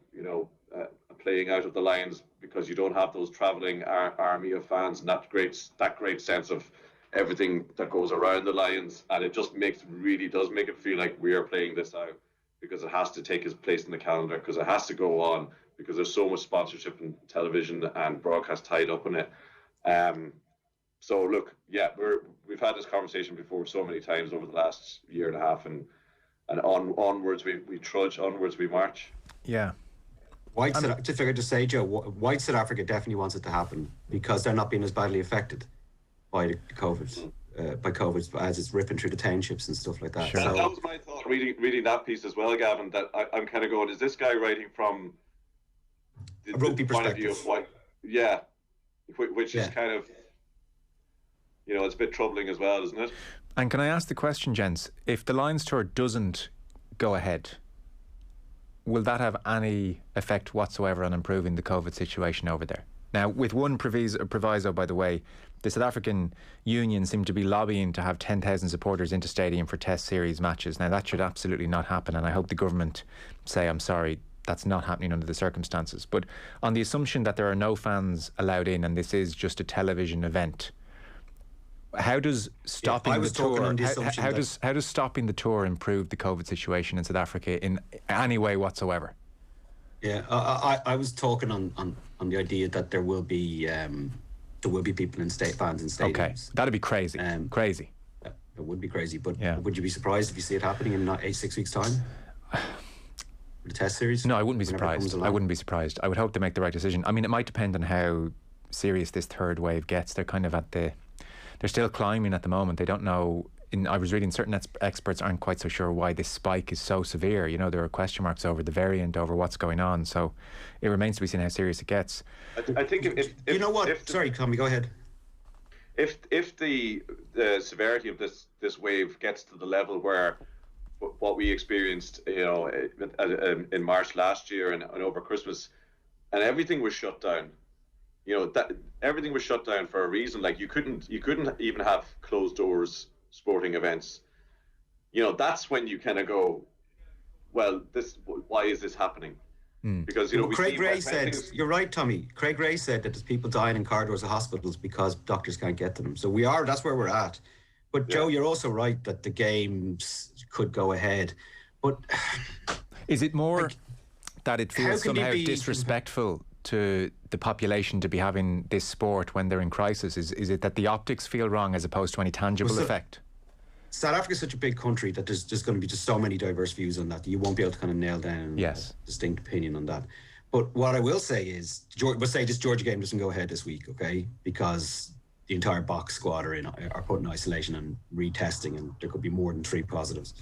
[SPEAKER 3] playing out of the Lions, because you don't have those travelling army of fans and that great sense of everything that goes around the Lions, and it just really does make it feel like we are playing this out because it has to take its place in the calendar, because it has to go on, because there's so much sponsorship and television and broadcast tied up in it. So look, yeah, we've had this conversation before so many times over the last year and a half, and onwards we trudge, onwards we march.
[SPEAKER 2] Yeah.
[SPEAKER 4] If I could just say, Joe, white South Africa definitely wants it to happen because they're not being as badly affected by the COVID, as it's ripping through the townships and stuff like that.
[SPEAKER 3] Sure. So, that was my thought reading that piece as well, Gavin. That I'm kind of going, is this guy writing from the
[SPEAKER 4] rugby
[SPEAKER 3] point of view of white? Yeah, which is kind of, it's a bit troubling as well, isn't it?
[SPEAKER 2] And can I ask the question, gents? If the Lions tour doesn't go ahead, will that have any effect whatsoever on improving the COVID situation over there? Now, with one proviso, by the way, the South African Union seem to be lobbying to have 10,000 supporters into stadium for Test series matches. Now, that should absolutely not happen, and I hope the government say, I'm sorry, that's not happening under the circumstances. But on the assumption that there are no fans allowed in and this is just a television event, how does stopping the tour how does stopping the tour improve the COVID situation in South Africa in any way whatsoever?
[SPEAKER 4] Yeah, I was talking on the idea that there will be people in fans in stadiums.
[SPEAKER 2] Okay, that'd be crazy. Crazy.
[SPEAKER 4] It would be crazy, but would you be surprised if you see it happening in 6 weeks' time? The Test series?
[SPEAKER 2] No, I wouldn't be surprised. I wouldn't be surprised. I would hope they make the right decision. I mean, it might depend on how serious this third wave gets. They're kind of they're still climbing at the moment. They don't know. I was reading certain experts aren't quite so sure why this spike is so severe. You know, there are question marks over the variant, over what's going on. So it remains to be seen how serious it gets.
[SPEAKER 3] I think if
[SPEAKER 4] you know what? Sorry, Tommy, go ahead.
[SPEAKER 3] If the severity of this wave gets to the level where what we experienced, you know, in March last year and over Christmas, and everything was shut down. You know, that everything was shut down for a reason. Like you couldn't even have closed doors sporting events. You know, that's when you kind of go, well, why is this happening? Because, you know,
[SPEAKER 4] Craig Gray said, you're right, Tommy. Craig Gray said that there's people dying in corridors of hospitals because doctors can't get to them. So that's where we're at. But Joe, you're also right that the games could go ahead. But
[SPEAKER 2] is it more that it feels somehow disrespectful to the population to be having this sport when they're in crisis? Is it that the optics feel wrong as opposed to any tangible effect?
[SPEAKER 4] South Africa is such a big country that there's just going to be just so many diverse views on that you won't be able to kind of nail down a distinct opinion on that. But what I will say is, we'll say this Georgia game doesn't go ahead this week, okay? Because the entire box squad are put in isolation and retesting, and there could be more than 3 positives.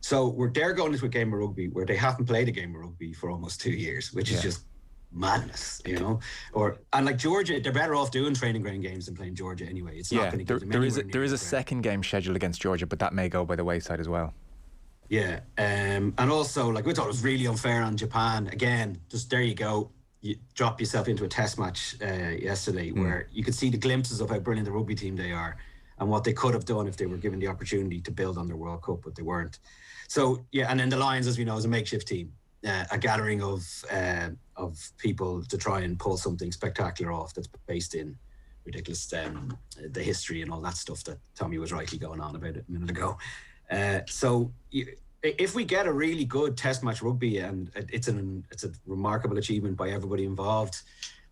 [SPEAKER 4] So they're going into a game of rugby where they haven't played a game of rugby for almost 2 years, which is just madness, you know. And like Georgia, they're better off doing training ground games than playing Georgia anyway. It's not going to give them
[SPEAKER 2] there is a second game scheduled against Georgia, but that may go by the wayside as well.
[SPEAKER 4] Yeah, and also, like, we thought it was really unfair on Japan. Again, just there you go. You drop yourself into a test match yesterday where you could see the glimpses of how brilliant the rugby team they are and what they could have done if they were given the opportunity to build on their World Cup, but they weren't. So, yeah, and then the Lions, as we know, is a makeshift team, a gathering of people to try and pull something spectacular off that's based in ridiculous the history and all that stuff that Tommy was rightly going on about a minute ago. So if we get a really good test match rugby, and it's a remarkable achievement by everybody involved,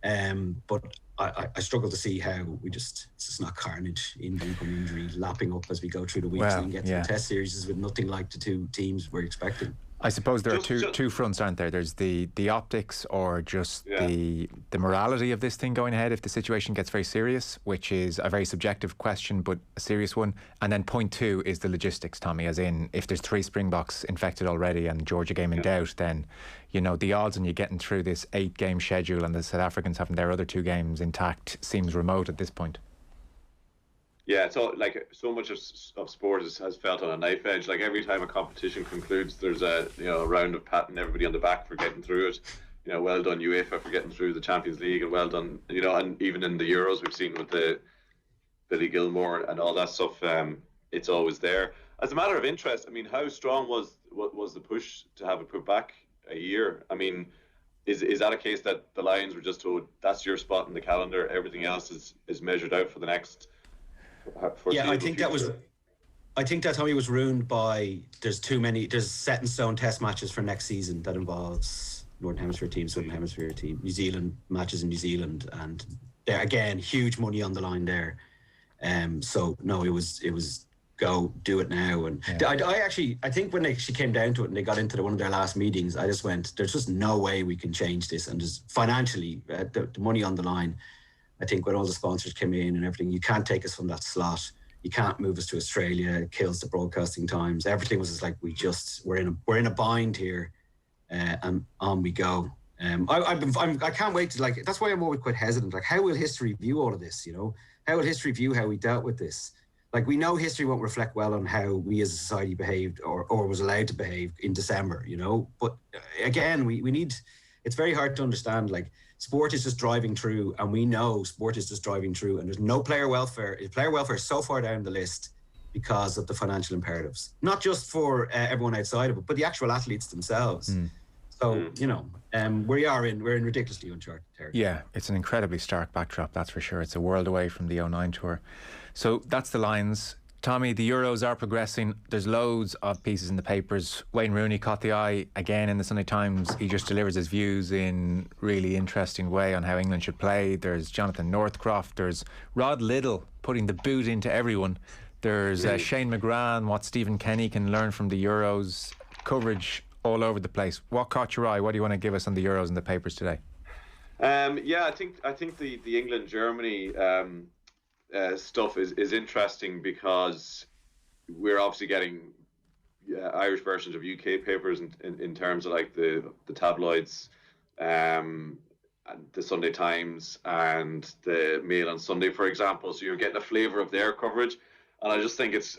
[SPEAKER 4] but I struggle to see how it's just not carnage, injury from injury, lapping up as we go through the weeks and get to the test series with nothing like the 2 teams we're expecting.
[SPEAKER 2] I suppose there are two fronts, aren't there? There's the optics or just the morality of this thing going ahead if the situation gets very serious, which is a very subjective question but a serious one. And then point 2 is the logistics, Tommy, as in if there's 3 Springboks infected already and Georgia game in doubt, then, you know, the odds on you getting through this 8-game schedule and the South Africans having their other 2 games intact seems remote at this point.
[SPEAKER 3] Yeah, so like so much of sport has felt on a knife edge. Like every time a competition concludes, there's a round of patting everybody on the back for getting through it. You know, well done UEFA for getting through the Champions League, and well done, you know, and even in the Euros we've seen with the Billy Gilmore and all that stuff. It's always there. As a matter of interest, I mean, how strong was the push to have it put back a year? I mean, is that a case that the Lions were just told that's your spot in the calendar, everything else is measured out for the next? I think that Tommy was ruined by there's set in stone test matches for next season that involves Northern Hemisphere team, Southern Hemisphere team, New Zealand matches in New Zealand, and there again huge money on the line there. So no, it was go do it now. And I think when she came down to it and they got into one of their last meetings, I just went, there's just no way we can change this, and just financially the money on the line. I think when all the sponsors came in and everything, you can't take us from that slot. You can't move us to Australia. It kills the broadcasting times. Everything was just like we're in a bind here, and on we go. I can't wait to that's why I'm always quite hesitant. Like, how will history view all of this? You know, how will history view how we dealt with this? Like, we know history won't reflect well on how we as a society behaved or was allowed to behave in December. You know, but again, we need.
[SPEAKER 4] it's very hard to understand. Like, sport is just driving through, and we know sport is just driving through, and there's no player welfare. Player welfare is so far down the list because of the financial imperatives, not just for everyone outside of it, but the actual athletes themselves. So, you know, we're in ridiculously uncharted territory.
[SPEAKER 2] Yeah, it's an incredibly stark backdrop, that's for sure. It's a world away from the 09 tour. So that's the Lions. Tommy, the Euros are progressing. There's loads of pieces in the papers. Wayne Rooney caught the eye again in the Sunday Times. He just delivers his views in really interesting way on how England should play. There's Jonathan Northcroft. There's Rod Liddell putting the boot into everyone. There's Shane McGrath, what Stephen Kenny can learn from the Euros. Coverage all over the place. What caught your eye? What do you want to give us on the Euros in the papers today?
[SPEAKER 3] I think the England Germany stuff is interesting because we're obviously getting Irish versions of UK papers in terms of like the tabloids, and the Sunday Times and the Mail on Sunday, for example. So you're getting a flavour of their coverage, and I just think it's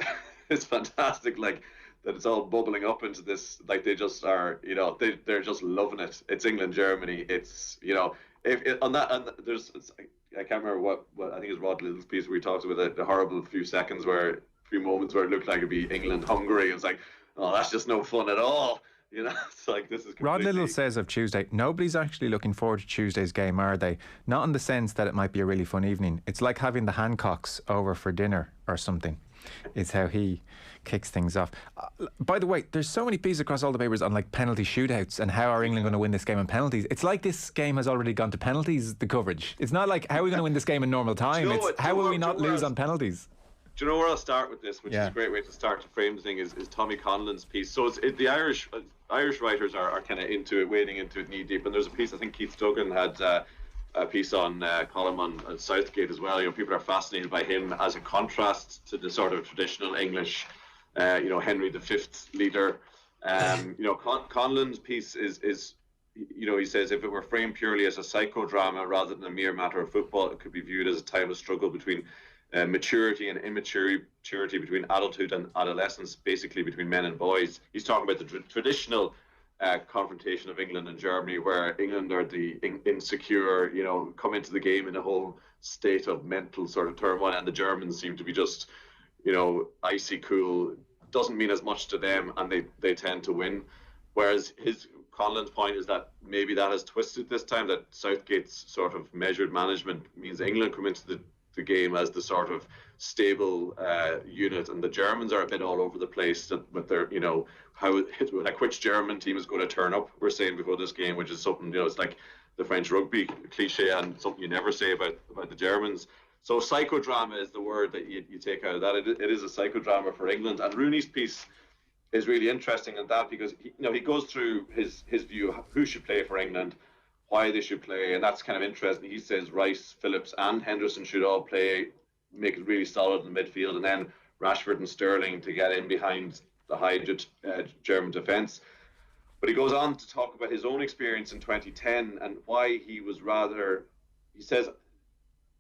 [SPEAKER 3] fantastic. Like, that it's all bubbling up into this, like they just are, you know, they're just loving it. It's England Germany. It's, you know, I can't remember what I think it's Rod Little's piece where he talks about the horrible few moments where it looked like it'd be England Hungary. It's like, oh, that's just no fun at all. You know, it's like, this is completely...
[SPEAKER 2] Rod Liddell says of Tuesday, nobody's actually looking forward to Tuesday's game, are they? Not in the sense that it might be a really fun evening. It's like having the Hancocks over for dinner or something. It's how he kicks things off. By the way, there's so many pieces across all the papers on like penalty shootouts and how are England going to win this game in penalties. It's like this game has already gone to penalties, the coverage. It's not like how are we going to win this game in normal time. It's how will we not lose on penalties.
[SPEAKER 3] Do you know where I'll start with this, which is a great way to start to frame the thing, is Tommy Conlon's piece. So the Irish writers are kind of into it, wading into it knee deep. And there's a piece, I think Keith Duggan had a piece on column on Southgate as well. You know, people are fascinated by him as a contrast to the sort of traditional English, you know, Henry V leader. You know, Conlon's piece is, you know, he says, if it were framed purely as a psychodrama rather than a mere matter of football, it could be viewed as a time of struggle between maturity and immaturity, between adulthood and adolescence, basically between men and boys. He's talking about the traditional confrontation of England and Germany, where England are the insecure, you know, come into the game in a whole state of mental sort of turmoil, and the Germans seem to be just, you know, icy cool, doesn't mean as much to them, and they tend to win. Whereas Conlon's point is that maybe that has twisted this time, that Southgate's sort of measured management means England come into the game as the sort of stable unit, and the Germans are a bit all over the place with their, you know, how, like, which German team is going to turn up, we're saying before this game, which is something, you know, it's like the French rugby cliche and something you never say about the Germans. So psychodrama is the word that you take out of that. It is a psychodrama for England, and Rooney's piece is really interesting in that because he goes through his view of who should play for England, why they should play, and that's kind of interesting. He says Rice, Phillips and Henderson should all play, make it really solid in the midfield, and then Rashford and Sterling to get in behind the high German defence. But he goes on to talk about his own experience in 2010 and why he says,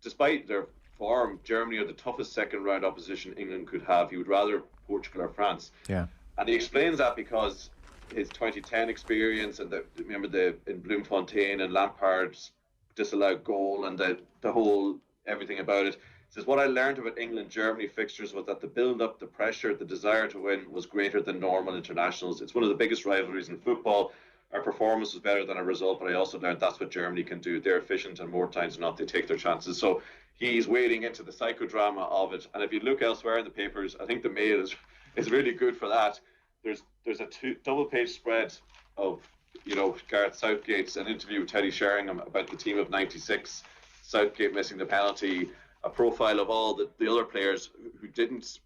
[SPEAKER 3] despite their form, Germany are the toughest second round opposition England could have. He would rather Portugal or France.
[SPEAKER 2] Yeah.
[SPEAKER 3] And he explains that because his 2010 experience and in Bloemfontein and Lampard's disallowed goal and the whole everything about it. He says, what I learned about England-Germany fixtures was that the build-up, the pressure, the desire to win was greater than normal internationals. It's one of the biggest rivalries in football. Our performance was better than our result, but I also learned that's what Germany can do. They're efficient, and more times than not, they take their chances. So he's wading into the psychodrama of it. And if you look elsewhere in the papers, I think the Mail is really good for that. There's a double-page spread of, you know, Gareth Southgate's an interview with Teddy Sheringham about the team of '96, Southgate missing the penalty, a profile of all the other players who didn't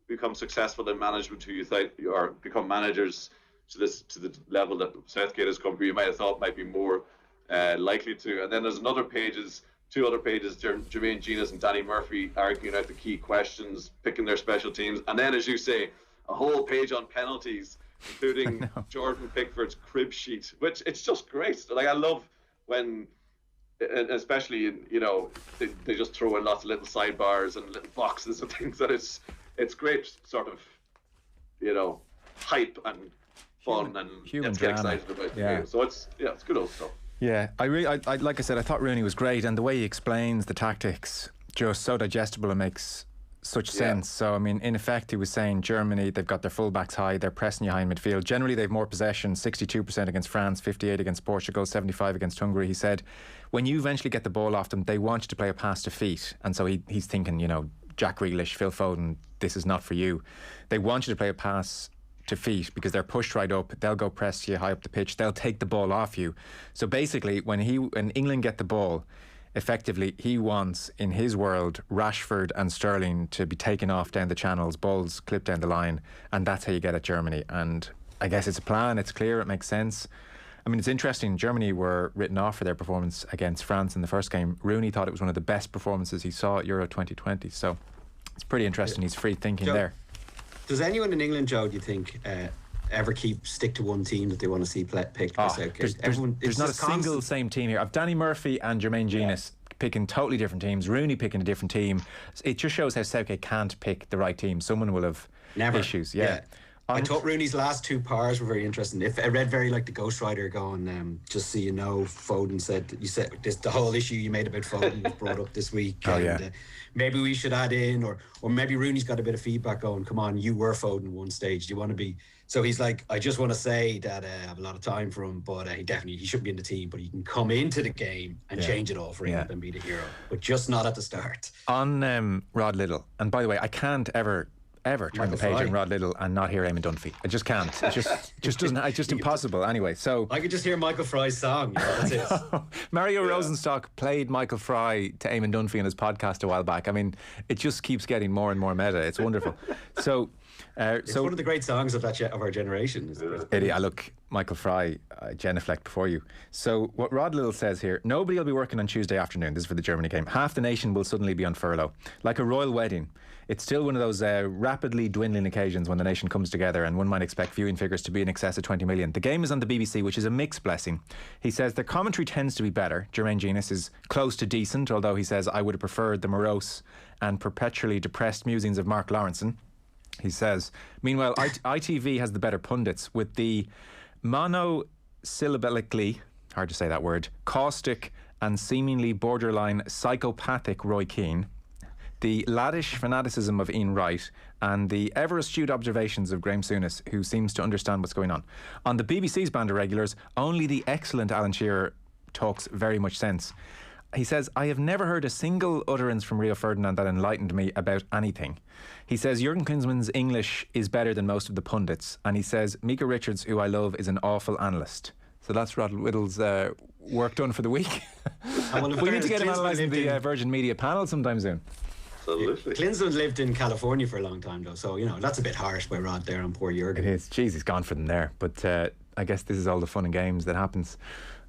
[SPEAKER 3] become successful in management, who you thought or become managers to the level that Southgate has come to, you might have thought might be more likely to. And then there's two other pages, Jermaine Genius and Danny Murphy arguing out the key questions, picking their special teams, and then, as you say, a whole page on penalties, including Jordan Pickford's crib sheet, which it's just great. Like, I love when, and especially, you know, they just throw in lots of little sidebars and little boxes and things, that it's great sort of, you know, hype and fun and
[SPEAKER 2] human
[SPEAKER 3] get
[SPEAKER 2] drama.
[SPEAKER 3] excited about the game. So it's good old stuff.
[SPEAKER 2] Yeah, I like I said, I thought Rooney was great, and the way he explains the tactics, just so digestible and makes such sense. So I mean, in effect, he was saying Germany, they've got their fullbacks high, they're pressing you high in midfield. Generally, they've more possession, 62% against France, 58 against Portugal, 75 against Hungary. He said, when you eventually get the ball off them, they want you to play a pass to feet, and so he's thinking, Jack Grealish, Phil Foden, this is not for you. They want you to play a pass to feet because they're pushed right up. They'll go press you high up the pitch. They'll take the ball off you. So basically, when England get the ball, effectively he wants, in his world, Rashford and Sterling to be taken off down the channels, balls clipped down the line, and that's how you get at Germany. And I guess it's a plan. It's clear. It makes sense. I mean, it's interesting. Germany were written off for their performance against France in the first game. Rooney thought it was one of the best performances he saw at Euro 2020. So it's pretty interesting. He's free thinking there.
[SPEAKER 4] Does anyone in England, Joe, do you think, ever stick to one team that they want to see picked?
[SPEAKER 2] There's not a single same team here. I've Danny Murphy and Jermaine Genius picking totally different teams. Rooney picking a different team. It just shows how Southgate can't pick the right team. Someone will have issues. Yeah.
[SPEAKER 4] I thought Rooney's last two pars were very interesting. If I read very like the ghostwriter going, just so you know, Foden said the whole issue you made about Foden was brought up this week. Maybe we should add in, or maybe Rooney's got a bit of feedback going, come on, you were Foden at one stage. Do you want to be? So he's like, I just want to say that I have a lot of time for him, but he shouldn't be in the team, but he can come into the game and change it all for England and be the hero, but just not at the start.
[SPEAKER 2] On Rod Little, and by the way, I can't ever turn the page on Rod Little and not hear Eamon Dunphy. I just can't. It just doesn't. It's just impossible. Anyway, so
[SPEAKER 4] I could just hear Michael Fry's song. That's it.
[SPEAKER 2] Mario Rosenstock played Michael Fry to Eamon Dunphy in his podcast a while back. I mean, it just keeps getting more and more meta. It's wonderful. So,
[SPEAKER 4] it's one of the great songs of our generation.
[SPEAKER 2] I look, Michael Fry, genuflect before you. So what Rod Little says here: nobody will be working on Tuesday afternoon. This is for the Germany game. Half the nation will suddenly be on furlough, like a royal wedding. It's still one of those rapidly dwindling occasions when the nation comes together, and one might expect viewing figures to be in excess of 20 million. The game is on the BBC, which is a mixed blessing. He says the commentary tends to be better. Jermaine Genius is close to decent, although he says I would have preferred the morose and perpetually depressed musings of Mark Lawrenson. He says, meanwhile, ITV has the better pundits, with the monosyllabically, hard to say that word, caustic and seemingly borderline psychopathic Roy Keane, the laddish fanaticism of Ian Wright, and the ever-astute observations of Graham Souness, who seems to understand what's going on. On the BBC's band of regulars, only the excellent Alan Shearer talks very much sense. He says, I have never heard a single utterance from Rio Ferdinand that enlightened me about anything. He says, Jurgen Klinsmann's English is better than most of the pundits. And he says, Mika Richards, who I love, is an awful analyst. So that's Rod Little's work done for the week. We need to get him analysing the Virgin Media panel sometime soon.
[SPEAKER 3] Absolutely.
[SPEAKER 4] Klinsmann lived in California for a long time, though, so that's a bit harsh by Rod there on poor Jurgen.
[SPEAKER 2] It is. Jeez, he's gone for them there. But I guess this is all the fun and games that happens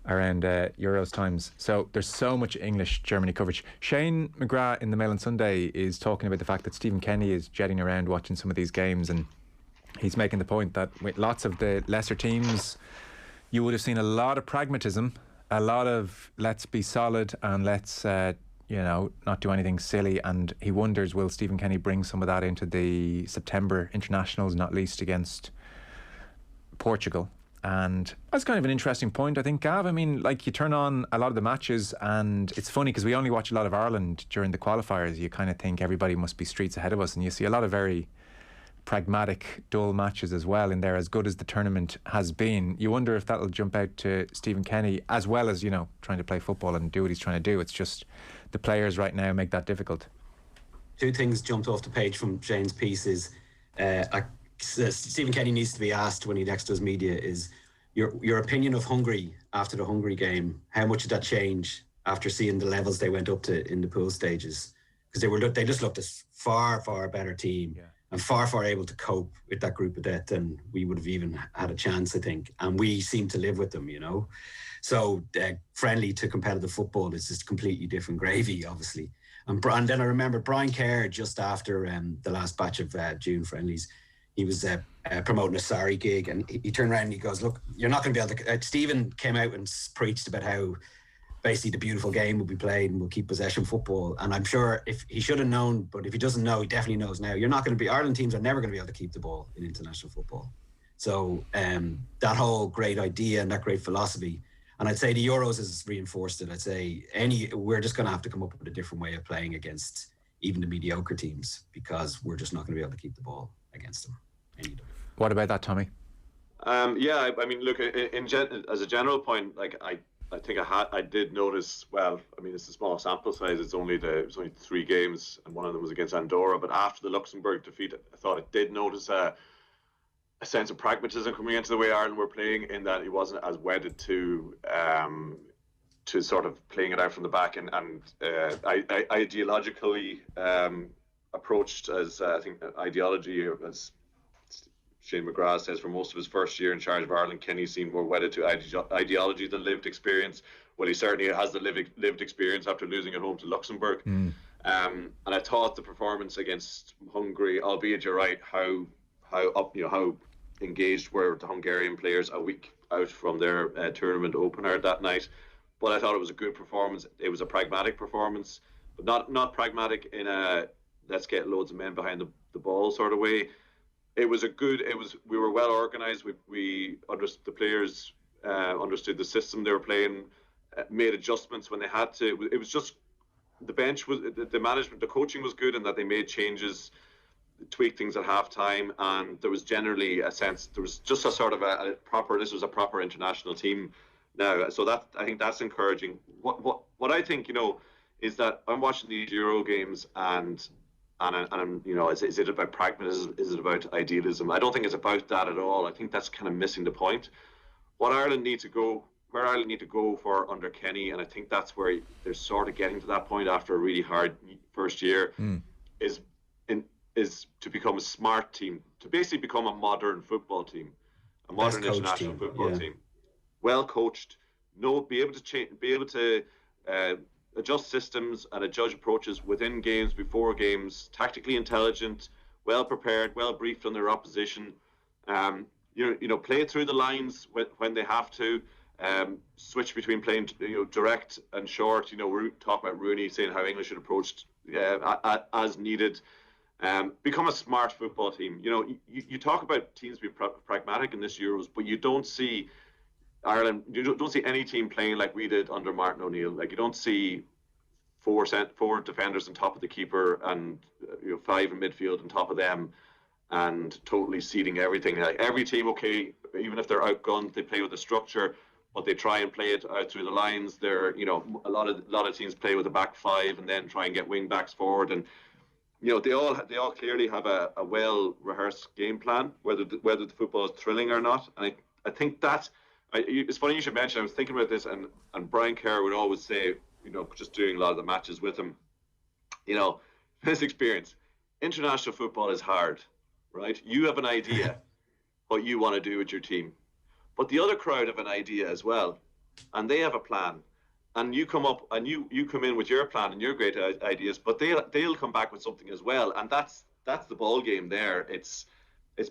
[SPEAKER 2] around Euros times. So there's so much English Germany coverage. Shane McGrath in the Mail on Sunday is talking about the fact that Stephen Kenny is jetting around watching some of these games, and he's making the point that with lots of the lesser teams, you would have seen a lot of pragmatism, a lot of let's be solid and let's not do anything silly. And he wonders, will Stephen Kenny bring some of that into the September internationals, not least against Portugal? And that's kind of an interesting point, I think, Gav. I mean, like, you turn on a lot of the matches and it's funny because we only watch a lot of Ireland during the qualifiers. You kind of think everybody must be streets ahead of us, and you see a lot of very pragmatic, dull matches as well in there, as good as the tournament has been. You wonder if that'll jump out to Stephen Kenny, as well as, trying to play football and do what he's trying to do. It's just the players right now make that difficult.
[SPEAKER 4] Two things jumped off the page from Shane's piece is Stephen Kenny needs to be asked when he next does media is your opinion of Hungary after the Hungary game. How much did that change after seeing the levels they went up to in the pool stages? Because they just looked a far, far better team. Yeah. And far, far able to cope with that group of death than we would have even had a chance, I think. And we seem to live with them, So friendly to competitive football is just completely different gravy, obviously. And then I remember Brian Kerr, just after the last batch of June friendlies, he was promoting a Sarri gig, and he turned around and he goes, look, you're not going to be able to... Stephen came out and preached about how basically the beautiful game will be played and we'll keep possession football. And I'm sure if he should have known, but if he doesn't know, he definitely knows now. Ireland teams are never going to be able to keep the ball in international football. So that whole great idea and that great philosophy, and I'd say the Euros has reinforced it. I'd say we're just going to have to come up with a different way of playing against even the mediocre teams, because we're just not going to be able to keep the ball against them.
[SPEAKER 2] What about that, Tommy?
[SPEAKER 3] Yeah, I mean, look, as a general point, like I think I did notice. Well, I mean, it's a small sample size. It's only 3 games, and one of them was against Andorra. But after the Luxembourg defeat, I thought I did notice a sense of pragmatism coming into the way Ireland were playing, in that he wasn't as wedded to sort of playing it out from the back and ideologically approached, as I think ideology, as Shane McGrath says, for most of his first year in charge of Ireland, Kenny seemed more wedded to ideology than lived experience. Well, he certainly has the lived experience after losing at home to Luxembourg. And I thought the performance against Hungary, albeit you're right, how engaged were the Hungarian players a week out from their tournament opener that night. But I thought it was a good performance. It was a pragmatic performance, but not pragmatic in a let's get loads of men behind the ball sort of way. We were well organised. We understood the players, understood the system they were playing, made adjustments when they had to. It was just the bench was the management, the coaching was good, and that they made changes, tweaked things at half time, and there was generally a sense, there was just a sort of this was a proper international team now. So that, I think that's encouraging. What I think, is that I'm watching these Euro games and is it about pragmatism? Is it about idealism? I don't think it's about that at all. I think that's kind of missing the point. Where Ireland need to go for under Kenny, and I think that's where they're sort of getting to that point after a really hard first year, is to become a smart team, to basically become a modern football team, a modern international football team, well coached, be able to adjust systems and adjust approaches within games, before games, tactically intelligent, well prepared, well briefed on their opposition. Play through the lines when they have to. Switch between playing direct and short. We talk about Rooney saying how England should approach as needed. Become a smart football team. You talk about teams being pragmatic in this Euros, but you don't see Ireland. You don't see any team playing like we did under Martin O'Neill. Like, you don't see four defenders on top of the keeper and 5 in midfield on top of them, and totally ceding everything. Like, every team, okay, even if they're outgunned, they play with a structure, but they try and play it out through the lines. They're a lot of teams play with a back 5 and then try and get wing backs forward, and they all clearly have a well rehearsed game plan, whether the football is thrilling or not. And I think that it's funny you should mention. I was thinking about this, and Brian Kerr would always say, just doing a lot of the matches with him, his experience, international football is hard, right? You have an idea what you want to do with your team, but the other crowd have an idea as well, and they have a plan, and you come up and you come in with your plan and your great ideas, but they'll come back with something as well, and that's the ball game there. It's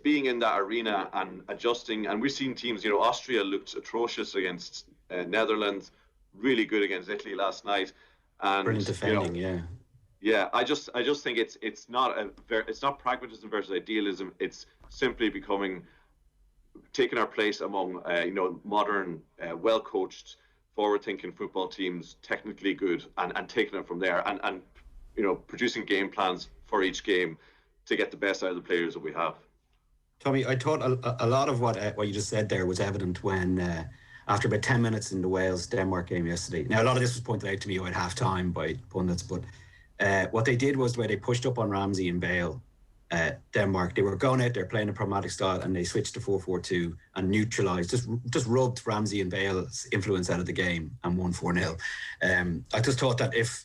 [SPEAKER 3] being in that arena and adjusting. And we've seen teams, Austria looked atrocious against Netherlands, really good against Italy last night, and
[SPEAKER 4] brilliant defending.
[SPEAKER 3] Yeah, I just think it's not pragmatism versus idealism. It's simply taking our place among modern, well coached, forward thinking football teams, technically good, and taking it from there, and producing game plans for each game to get the best out of the players that we have.
[SPEAKER 4] Tommy, I thought a lot of what you just said there was evident when after about 10 minutes in the Wales-Denmark game yesterday. Now, a lot of this was pointed out to me at half-time by pundits, but what they did was, where they pushed up on Ramsey and Bale, Denmark, they were going out there playing a pragmatic style, and they switched to 4-4-2 and neutralised, just rubbed Ramsey and Bale's influence out of the game and won 4-0. I just thought that if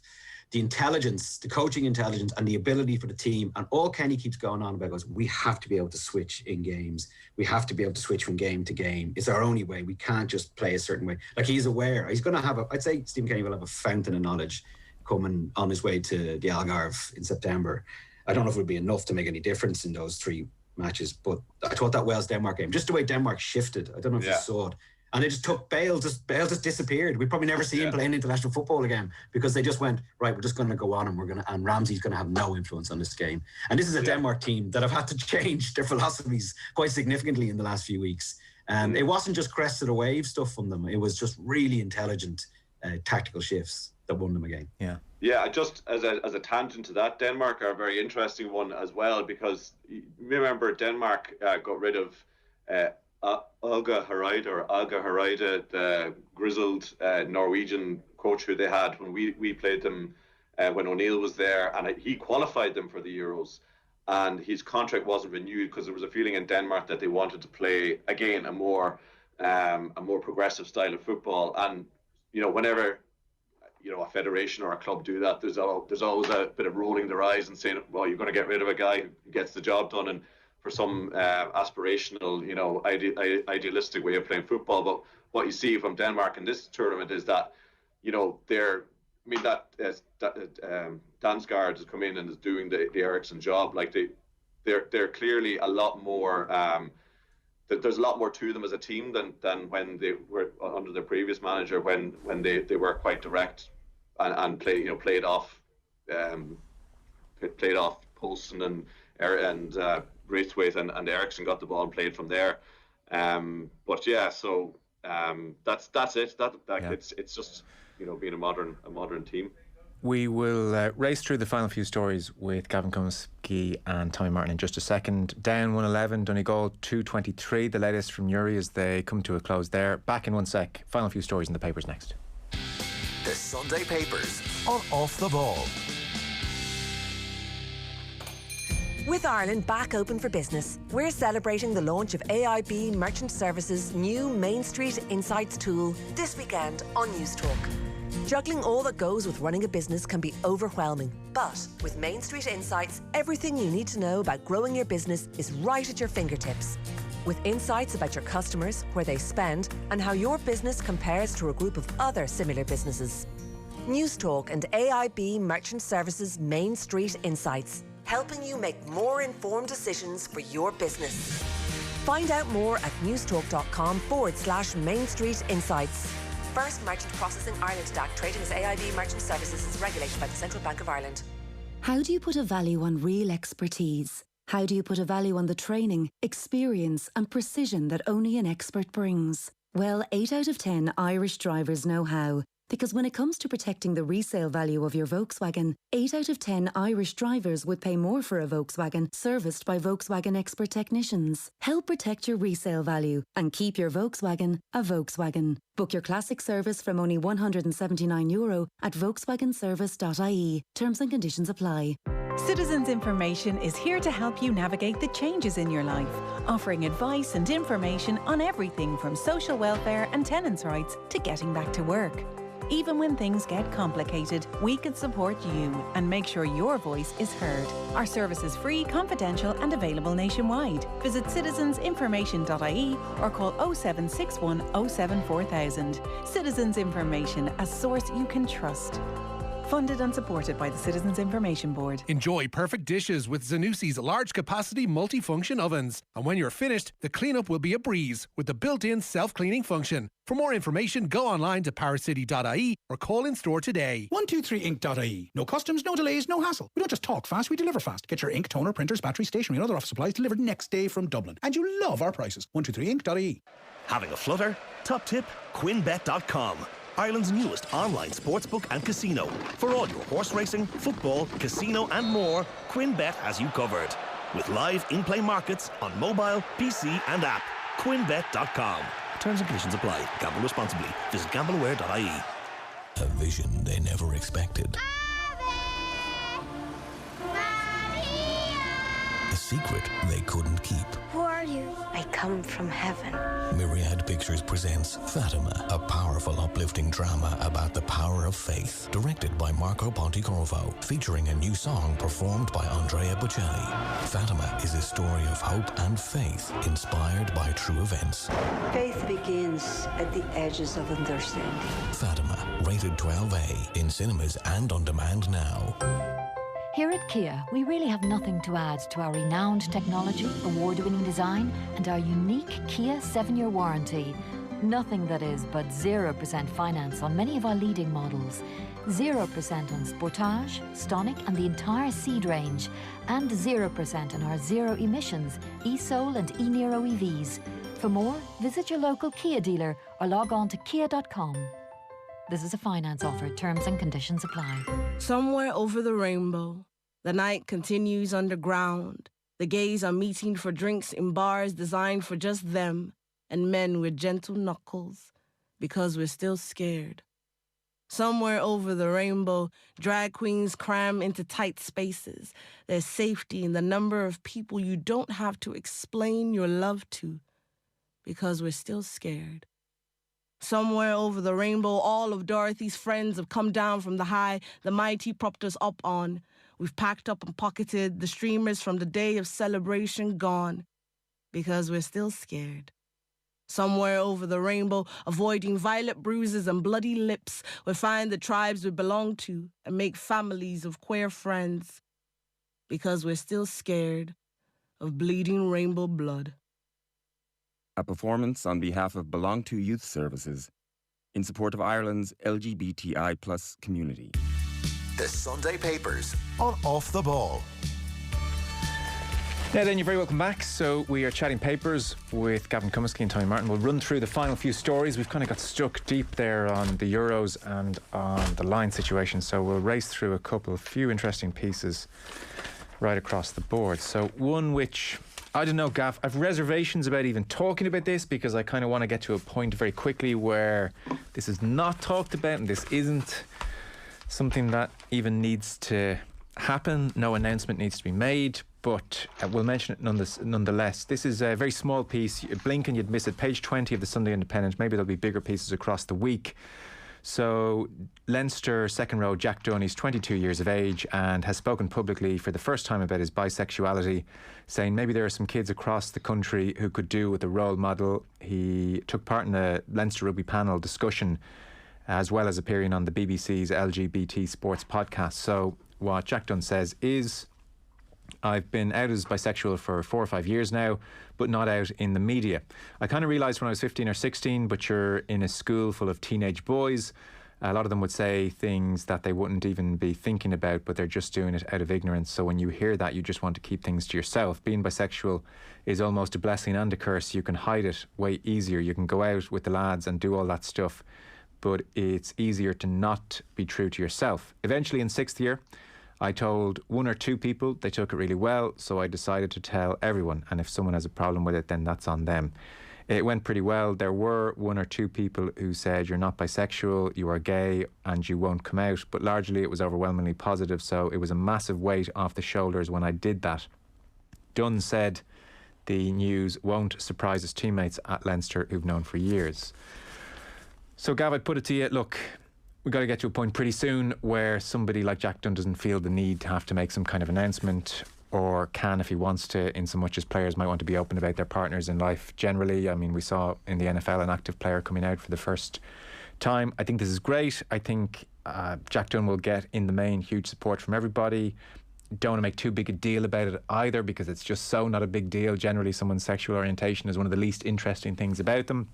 [SPEAKER 4] the intelligence, the coaching intelligence, and the ability for the team, and all Kenny keeps going on about was, we have to be able to switch in games. We have to be able to switch from game to game. It's our only way. We can't just play a certain way. Like, he's aware. He's going to have I'd say Stephen Kenny will have a fountain of knowledge coming on his way to the Algarve in September. I don't know if it would be enough to make any difference in those 3 matches, but I thought that Wales-Denmark game, just the way Denmark shifted, I don't know if you saw it, And they just took Bale just disappeared. We probably never see him playing international football again because they just went, right, we're just going to go on and Ramsey's going to have no influence on this game. And this is a Denmark team that have had to change their philosophies quite significantly in the last few weeks. It wasn't just crest of the wave stuff from them. It was just really intelligent tactical shifts that won them a game.
[SPEAKER 3] Yeah, just as a tangent to that, Denmark are a very interesting one as well, because you remember Denmark got rid of Åge Hareide, the grizzled Norwegian coach who they had when we played them when O'Neill was there, and he qualified them for the Euros, and his contract wasn't renewed because there was a feeling in Denmark that they wanted to play again a more progressive style of football. And whenever a federation or a club do that, there's always a bit of rolling their eyes and saying, well, you're going to get rid of a guy who gets the job done, and for some aspirational, idealistic way of playing football. But what you see from Denmark in this tournament is that, Dansgaard has come in and is doing the Eriksson job. Like they're clearly a lot more. There's a lot more to them as a team than when they were under the previous manager, when they were quite direct and played off Poulsen and Braithwaite and Eriksson got the ball and played from there. But yeah, so that's it. It's just being a modern team.
[SPEAKER 2] We will race through the final few stories with Gavin Cummiskey and Tommy Martin in just a second. Down 111, Donegal 223. The latest from Uri as they come to a close there. Back in 1 sec. Final few stories in the papers next.
[SPEAKER 15] The Sunday papers on Off the Ball.
[SPEAKER 5] With Ireland back open for business, we're celebrating the launch of AIB Merchant Services' new Main Street Insights tool this weekend on News Talk. Juggling all that goes with running a business can be overwhelming, but with Main Street Insights, everything you need to know about growing your business is right at your fingertips. With insights about your customers, where they spend, and how your business compares to a group of other similar businesses. News Talk and AIB Merchant Services Main Street Insights, helping you make more informed decisions for your business. Find out more at newstalk.com/Main Street Insights. First Merchant Processing Ireland DAC, trading as AIB Merchant Services, is regulated by the Central Bank of Ireland.
[SPEAKER 11] How do you put a value on real expertise? How do you put a value on the training, experience and precision that only an expert brings? Well, 8 out of 10 Irish drivers know how. Because when it comes to protecting the resale value of your Volkswagen, 8 out of 10 Irish drivers would pay more for a Volkswagen serviced by Volkswagen expert technicians. Help protect your resale value and keep your Volkswagen a Volkswagen. Book your classic service from only €179 at volkswagenservice.ie. Terms and conditions apply.
[SPEAKER 14] Citizens Information is here to help you navigate the changes in your life, offering advice and information on everything from social welfare and tenants' rights to getting back to work. Even when things get complicated, we can support you and make sure your voice is heard. Our service is free, confidential and available nationwide. Visit citizensinformation.ie or call 0761 07 4000. Citizens Information, a source you can trust. Funded and supported by the Citizens Information Board.
[SPEAKER 8] Enjoy perfect dishes with Zanussi's large capacity multifunction ovens. And when you're finished, the cleanup will be a breeze with the built-in self-cleaning function. For more information, go online to powercity.ie or call in store today.
[SPEAKER 21] 123ink.ie. No customs, no delays, no hassle. We don't just talk fast, we deliver fast. Get your ink, toner, printers, batteries, stationery and other office supplies delivered next day from Dublin. And you love our prices. 123ink.ie.
[SPEAKER 22] Having a flutter? Top tip, quinbet.com. Ireland's newest online sportsbook and casino. For all your horse racing, football, casino and more, QuinBet has you covered. With live in-play markets on mobile, PC and app. QuinBet.com. Terms and conditions apply. Gamble responsibly. Visit gambleaware.ie.
[SPEAKER 23] A vision they never expected. A secret they couldn't keep.
[SPEAKER 24] Who are you? I come from heaven.
[SPEAKER 23] Myriad Pictures presents Fatima, a powerful, uplifting drama about the power of faith. Directed by Marco Pontecorvo, featuring a new song performed by Andrea Bocelli. Fatima is a story of hope and faith, inspired by true events.
[SPEAKER 25] Faith begins at the edges of understanding.
[SPEAKER 23] Fatima, rated 12A, in cinemas and on demand now.
[SPEAKER 26] Here at Kia, we really have nothing to add to our renowned technology, award-winning design, and our unique Kia 7-year warranty.
[SPEAKER 24] Nothing that is but 0% finance on many of our leading models. 0% on Sportage, Stonic and the entire Seed range. And 0% on our zero emissions, eSoul and eNiro EVs. For more, visit your local Kia dealer or log on to kia.com. This is a finance offer. Terms and conditions apply.
[SPEAKER 6] Somewhere over the rainbow, the night continues underground. The gays are meeting for drinks in bars designed for just them and men with gentle knuckles, because we're still scared. Somewhere over the rainbow, drag queens cram into tight spaces. There's safety in the number of people you don't have to explain your love to, because we're still scared. Somewhere over the rainbow, all of Dorothy's friends have come down from the high the mighty propped us up on. We've packed up and pocketed the streamers from the day of celebration gone, because we're still scared. Somewhere over the rainbow, avoiding violet bruises and bloody lips, we find the tribes we belong to and make families of queer friends, because we're still scared of bleeding rainbow blood.
[SPEAKER 7] A performance on behalf of Belong To Youth Services in support of Ireland's LGBTI+ community.
[SPEAKER 15] The Sunday Papers on Off the Ball.
[SPEAKER 2] Now then, you're very welcome back. So we are chatting papers with Gavin Cummiskey and Tommy Martin. We'll run through the final few stories. We've kind of got stuck deep there on the Euros and on the line situation. So we'll race through a few interesting pieces right across the board. So one which, I don't know, Gav, I've reservations about even talking about this, because I kind of want to get to a point very quickly where this is not talked about and this isn't something that even needs to happen. No announcement needs to be made, but we'll mention it nonetheless. This is a very small piece. You'd blink and you'd miss it. Page 20 of the Sunday Independent. Maybe there'll be bigger pieces across the week. So Leinster second row Jack Dunn, he's 22 years of age and has spoken publicly for the first time about his bisexuality, saying maybe there are some kids across the country who could do with a role model. He took part in a Leinster rugby panel discussion, as well as appearing on the BBC's LGBT Sports podcast. So what Jack Dunn says is, I've been out as bisexual for 4 or 5 years now, but not out in the media. I kind of realised when I was 15 or 16, but you're in a school full of teenage boys. A lot of them would say things that they wouldn't even be thinking about, but they're just doing it out of ignorance. So when you hear that, you just want to keep things to yourself. Being bisexual is almost a blessing and a curse. You can hide it way easier. You can go out with the lads and do all that stuff, but it's easier to not be true to yourself. Eventually in 6th year, I told 1 or 2 people. They took it really well, so I decided to tell everyone, and if someone has a problem with it, then that's on them. It went pretty well. There were 1 or 2 people who said, you're not bisexual, you are gay and you won't come out, but largely it was overwhelmingly positive, so it was a massive weight off the shoulders when I did that. Dunn said the news won't surprise his teammates at Leinster who've known for years. So Gav, I'd put it to you, look, we've got to get to a point pretty soon where somebody like Jack Dunn doesn't feel the need to have to make some kind of announcement, or can if he wants to, in so much as players might want to be open about their partners in life generally. I mean, we saw in the NFL an active player coming out for the first time. I think this is great. I think Jack Dunn will get, in the main, huge support from everybody. Don't want to make too big a deal about it either, because it's just so not a big deal. Generally, someone's sexual orientation is one of the least interesting things about them.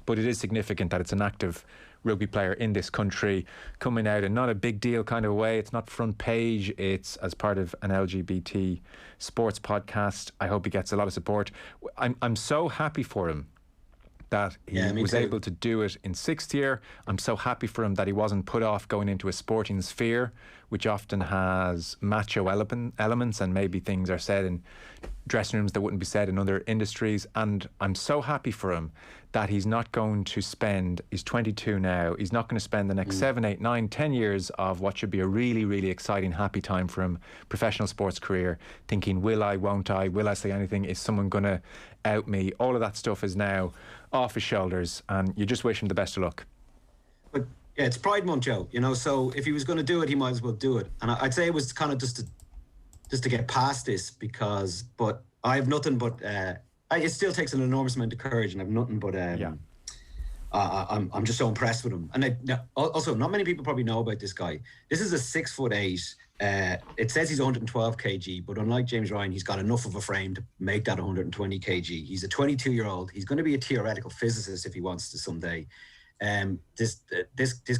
[SPEAKER 2] But it is significant that it's an active rugby player in this country coming out in not a big deal kind of way. It's not front page. It's as part of an LGBT sports podcast. I hope he gets a lot of support. I'm so happy for him that he was able to do it in 6th year. I'm so happy for him that he wasn't put off going into a sporting sphere, which often has macho elements, and maybe things are said in dressing rooms that wouldn't be said in other industries. And I'm so happy for him that he's not going to spend, he's 22 now, he's not going to spend the next 7, 8, 9, 10 years of what should be a really, really exciting, happy time for him, professional sports career, thinking, will I, won't I, will I say anything, is someone going to out me? All of that stuff is now off his shoulders, and you just wish him the best of luck.
[SPEAKER 4] But yeah, it's Pride Month, Joe, you know, so if he was going to do it, he might as well do it. And I'd say it was kind of just to get past this, but I have nothing but it still takes an enormous amount of courage, and I've nothing but I'm just so impressed with him. And also, not many people probably know about this guy. This is a 6'8". It says he's 112 kg, but unlike James Ryan, he's got enough of a frame to make that 120 kg. He's a 22-year-old. He's going to be a theoretical physicist if he wants to someday. This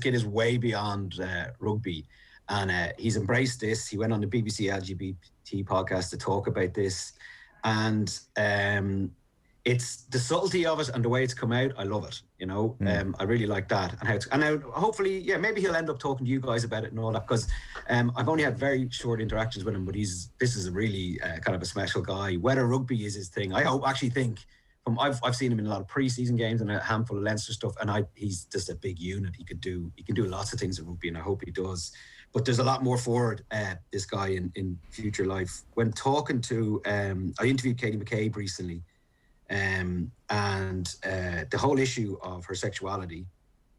[SPEAKER 4] kid is way beyond rugby, and he's embraced this. He went on the BBC LGBT podcast to talk about this, and it's the subtlety of it and the way it's come out. I love it. You know, I really like that, and how it's, and now hopefully, yeah, maybe he'll end up talking to you guys about it and all that, because I've only had very short interactions with him, but this is a really kind of a special guy. Whether rugby is his thing, actually think. I've seen him in a lot of pre-season games and a handful of Leinster stuff, and he's just a big unit. He can do lots of things in rugby, and I hope he does. But there's a lot more forward this guy in future life. When talking to, I interviewed Katie McCabe recently, and the whole issue of her sexuality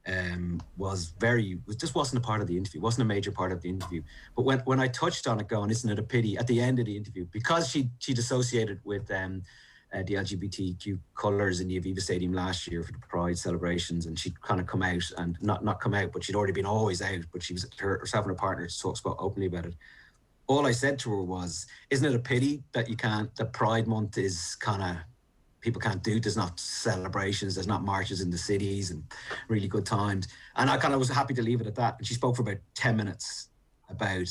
[SPEAKER 4] just wasn't a part of the interview. Wasn't a major part of the interview. But when I touched on it, going, isn't it a pity at the end of the interview, because she'd associated with the LGBTQ colours in the Aviva Stadium last year for the Pride celebrations, and she'd kind of come out, and not come out, but she'd already been always out, but she was herself and her partner spoke openly about it. All I said to her was, isn't it a pity that that Pride Month is kind of, people can't do, there's not celebrations, there's not marches in the cities and really good times. And I kind of was happy to leave it at that. And she spoke for about 10 minutes about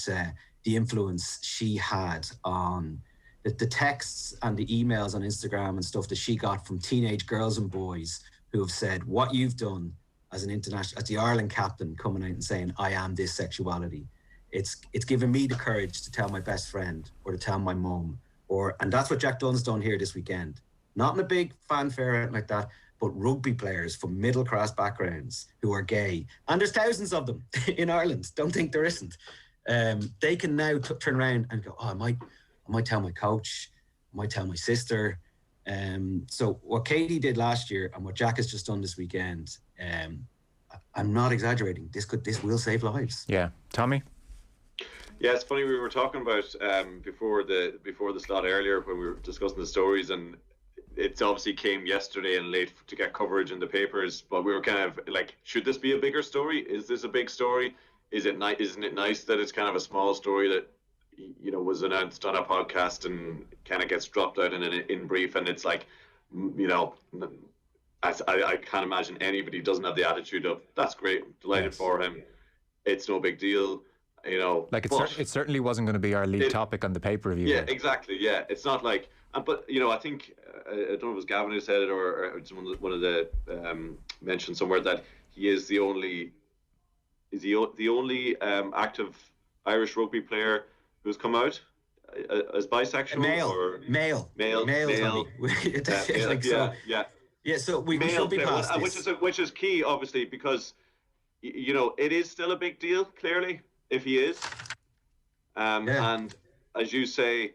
[SPEAKER 4] the influence she had on the texts and the emails on Instagram and stuff that she got from teenage girls and boys who have said, what you've done as the Ireland captain, coming out and saying, I am this sexuality. It's given me the courage to tell my best friend, or to tell my mum, and that's what Jack Dunn's done here this weekend. Not in a big fanfare or anything like that, but rugby players from middle class backgrounds who are gay, and there's thousands of them in Ireland. Don't think there isn't. They can now turn around and go, I might tell my coach, I might tell my sister. So what Katie did last year and what Jack has just done this weekend, I'm not exaggerating. This will save lives.
[SPEAKER 2] Yeah, Tommy.
[SPEAKER 3] Yeah, it's funny, we were talking about before the slot earlier when we were discussing the stories, and it's obviously came yesterday and late to get coverage in the papers, but we were kind of like, should this be a bigger story? Is this a big story? Isn't it nice that it's kind of a small story that, you know, was announced on a podcast and kind of gets dropped out in brief, and it's like, you know, I can't imagine anybody doesn't have the attitude of, that's great, delighted for him, it's no big deal, you know.
[SPEAKER 2] Like it certainly wasn't going to be our lead topic on the pay-per-view.
[SPEAKER 3] Yeah, exactly. Yeah, it's not like, but you know, I think I don't know if it was Gavin who said it, or one of the mentioned somewhere that he is the only active Irish rugby player who's come out as bisexual.
[SPEAKER 4] Male. Yeah. So we should be past this.
[SPEAKER 3] Which is key, obviously, because you know it is still a big deal. Clearly, if he is, and as you say,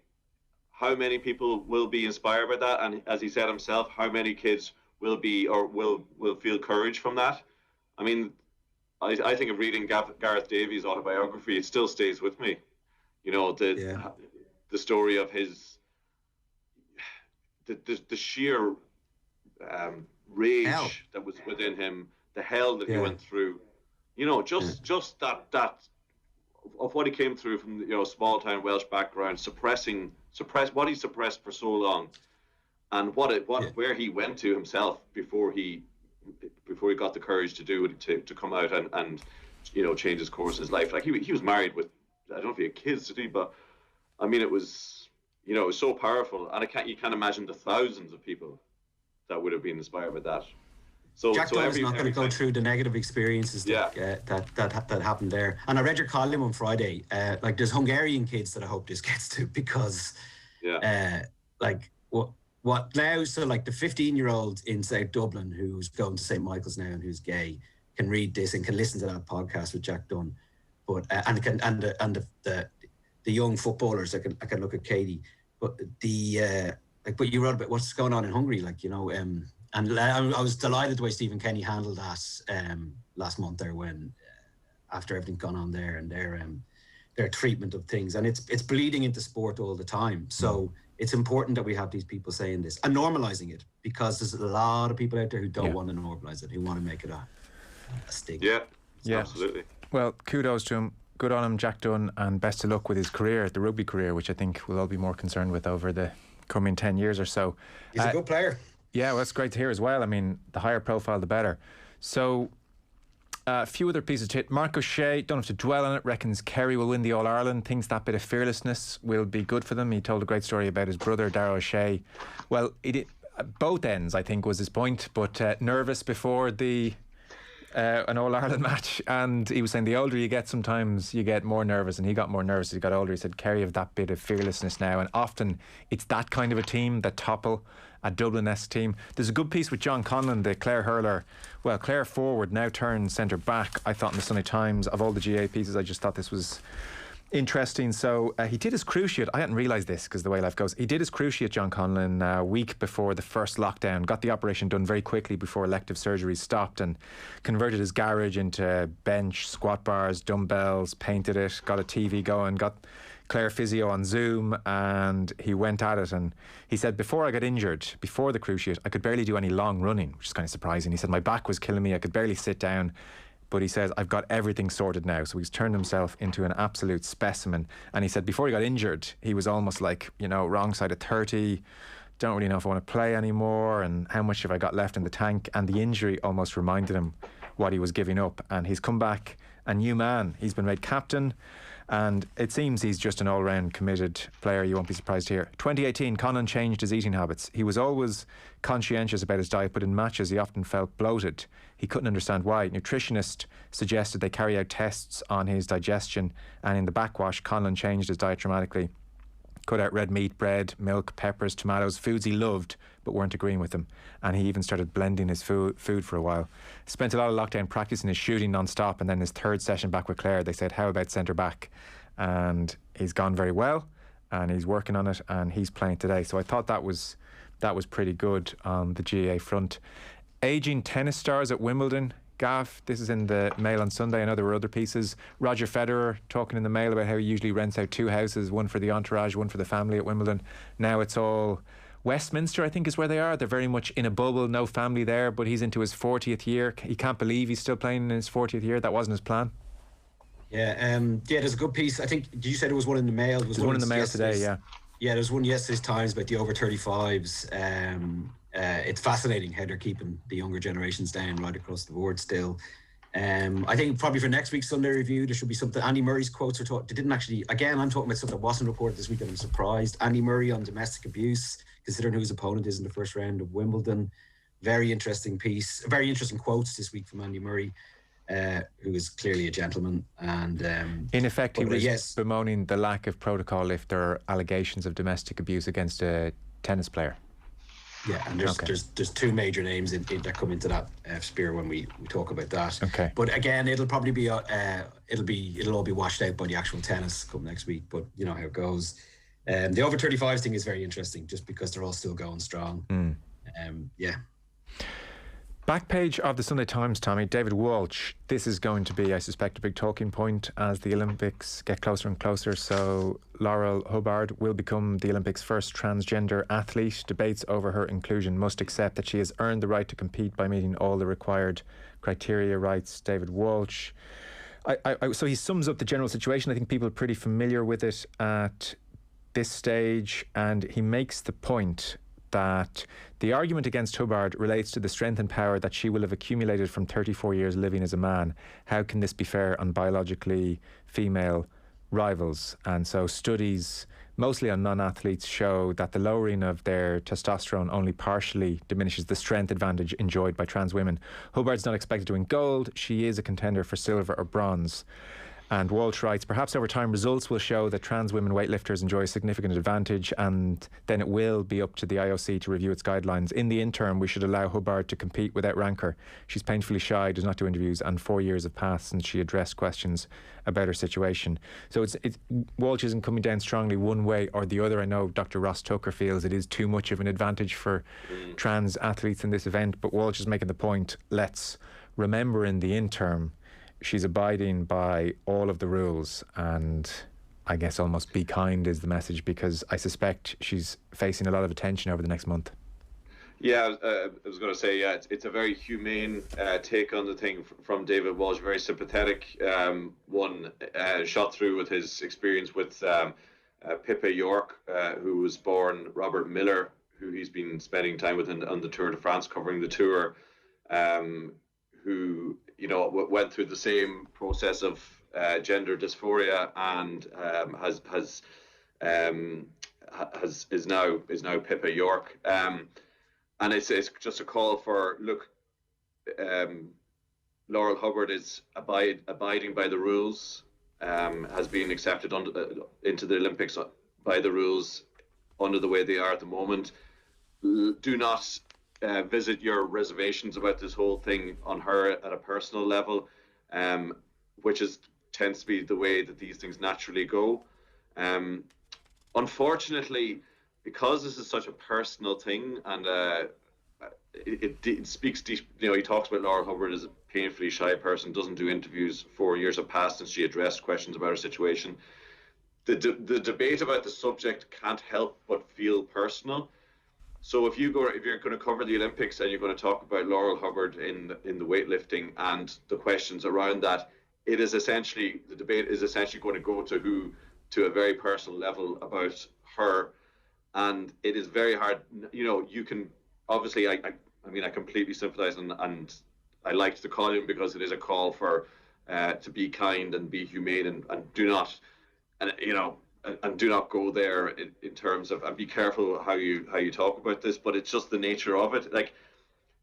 [SPEAKER 3] how many people will be inspired by that? And as he said himself, how many kids will be or will feel courage from that? I mean, I think of reading Gareth Davies' autobiography, it still stays with me. You know, the story of his the sheer rage that was within him, the hell that he went through. You know, just that of what he came through from, you know, small town Welsh background, suppress what he suppressed for so long, and where he went to himself before he got the courage to do it, to come out and you know, change his course in his life. Like he was married with, I don't know if he had kids, did he? But I mean, it was, you know, it was so powerful, and you can't imagine the thousands of people that would have been inspired by that. So
[SPEAKER 4] Jack Dunn's not going to go through the negative experiences that happened there. And I read your column on Friday. Like, there's Hungarian kids that I hope this gets to, because like what now? So like the 15-year-old in South Dublin who's going to St. Michael's now and who's gay can read this and can listen to that podcast with Jack Dunn. But the young footballers, I can look at Katie. But but you wrote about what's going on in Hungary, like, you know. And I was delighted the way Stephen Kenny handled that last month there, when after everything gone on there, and their treatment of things, and it's bleeding into sport all the time. So it's important that we have these people saying this and normalising it, because there's a lot of people out there who don't want to normalise it, who want to make it a stigma.
[SPEAKER 3] Yeah, absolutely.
[SPEAKER 2] Well, kudos to him. Good on him, Jack Dunn, and best of luck with his career, the rugby career, which I think we'll all be more concerned with over the coming 10 years or so.
[SPEAKER 4] He's a good player.
[SPEAKER 2] Yeah, well, that's great to hear as well. I mean, the higher profile, the better. So, a few other pieces to hit. Mark O'Shea, don't have to dwell on it, reckons Kerry will win the All-Ireland, thinks that bit of fearlessness will be good for them. He told a great story about his brother, Darragh O'Shea. Well, both ends, I think, was his point, but nervous before an All-Ireland match, and he was saying the older you get, sometimes you get more nervous, and he got more nervous as he got older. He said Kerry have that bit of fearlessness now, and often it's that kind of a team that topple a Dublin-esque team. There's a good piece with John Conlon, the Clare hurler. Well, Clare forward, now turned centre back, I thought, in the Sunday Times. Of all the GA pieces, I just thought this was interesting. So he did his cruciate. I hadn't realised this because the way life goes. He did his cruciate, John Conlon, a week before the first lockdown. Got the operation done very quickly before elective surgery stopped, and converted his garage into bench, squat bars, dumbbells, painted it, got a TV going, got Clare physio on Zoom, and he went at it. And he said, before I got injured, before the cruciate, I could barely do any long running, which is kind of surprising. He said my back was killing me, I could barely sit down. But he says, I've got everything sorted now. So he's turned himself into an absolute specimen. And he said before he got injured, he was almost like, wrong side of 30, don't really know if I want to play anymore, and how much have I got left in the tank. And the injury almost reminded him what he was giving up. And he's come back a new man. He's been made captain, and it seems he's just an all-round committed player. You won't be surprised to hear. 2018, Conlon changed his eating habits. He was always conscientious about his diet, but in matches he often felt bloated. He couldn't understand why. Nutritionist suggested they carry out tests on his digestion, and in the backwash, Conlon changed his diet dramatically. Cut out red meat, bread, milk, peppers, tomatoes, foods he loved but weren't agreeing with him. And he even started blending his food for a while. Spent a lot of lockdown practicing his shooting non-stop, and then his third session back with Clare, they said, how about centre back? And he's gone very well, and he's working on it, and he's playing today. So I thought that was pretty good on the GAA front. Ageing tennis stars at Wimbledon. Gav, this is in the Mail on Sunday. I know there were other pieces. Roger Federer talking in the Mail about how he usually rents out 2 houses, one for the entourage, one for the family at Wimbledon. Now it's all Westminster, I think, is where they are. They're very much in a bubble, no family there, but he's into his 40th year. He can't believe he's still playing in his 40th year. That wasn't his plan.
[SPEAKER 4] Yeah, there's a good piece. I think, did you say there was one in the Mail?
[SPEAKER 2] There's one in the Mail today, yeah.
[SPEAKER 4] Yeah, there's one yesterday's Times about the over 35s. It's fascinating how they're keeping the younger generations down right across the board still. I think probably for next week's Sunday Review there should be something. Andy Murray's quotes are taught. They didn't actually, again, I'm talking about stuff that wasn't reported this week and I'm surprised. Andy Murray on domestic abuse, considering who his opponent is in the first round of Wimbledon. Very interesting piece. Very interesting quotes this week from Andy Murray, who is clearly a gentleman. And
[SPEAKER 2] in effect, he was bemoaning the lack of protocol if there are allegations of domestic abuse against a tennis player.
[SPEAKER 4] Yeah, and there's 2 major names that come into that sphere when we talk about that.
[SPEAKER 2] Okay.
[SPEAKER 4] But again, it'll probably be it'll all be washed out by the actual tennis come next week. But you know how it goes. The over 35s thing is very interesting, just because they're all still going strong. Yeah.
[SPEAKER 2] Back page of the Sunday Times, Tommy. David Walsh. This is going to be, I suspect, a big talking point as the Olympics get closer and closer. So Laurel Hobart will become the Olympics' first transgender athlete. Debates over her inclusion must accept that she has earned the right to compete by meeting all the required criteria, writes David Walsh. So he sums up the general situation. I think people are pretty familiar with it at this stage, and he makes the point that the argument against Hubbard relates to the strength and power that she will have accumulated from 34 years living as a man. How can this be fair on biologically female rivals? And so studies, mostly on non-athletes, show that the lowering of their testosterone only partially diminishes the strength advantage enjoyed by trans women. Hubbard's not expected to win gold. She is a contender for silver or bronze. And Walsh writes, perhaps over time results will show that trans women weightlifters enjoy a significant advantage, and then it will be up to the IOC to review its guidelines. In the interim, we should allow Hubbard to compete without rancour. She's painfully shy, does not do interviews, and 4 years have passed since she addressed questions about her situation. So Walsh isn't coming down strongly one way or the other. I know Dr. Ross Tucker feels it is too much of an advantage for trans athletes in this event, but Walsh is making the point, let's remember in the interim she's abiding by all of the rules, and I guess almost be kind is the message, because I suspect she's facing a lot of attention over the next month.
[SPEAKER 3] Yeah, I was going to say, yeah, it's a very humane take on the thing from David Walsh, very sympathetic one, shot through with his experience with Pippa York, who was born Robert Miller, who he's been spending time with on the Tour de France, covering the Tour, who, you know, went through the same process of gender dysphoria and is now Pippa York. And it's just a call for, look, Laurel Hobart is abiding by the rules, has been accepted into the Olympics by the rules under the way they are at the moment. Do not visit your reservations about this whole thing on her at a personal level, which tends to be the way that these things naturally go. Unfortunately, because this is such a personal thing, and it speaks deep, you know, he talks about Laurel Hobart as a painfully shy person, doesn't do interviews. 4 years have passed since she addressed questions about her situation. The debate about the subject can't help but feel personal. So if you're going to cover the Olympics and you're going to talk about Laurel Hobart in the weightlifting and the questions around that, the debate is essentially going to go to a very personal level about her. And it is very hard, you know, you can, obviously, I completely sympathise and I liked the call in, because it is a call for, to be kind and be humane and do not, and you know, and do not go there in terms of, and be careful how you talk about this, but it's just the nature of it. Like,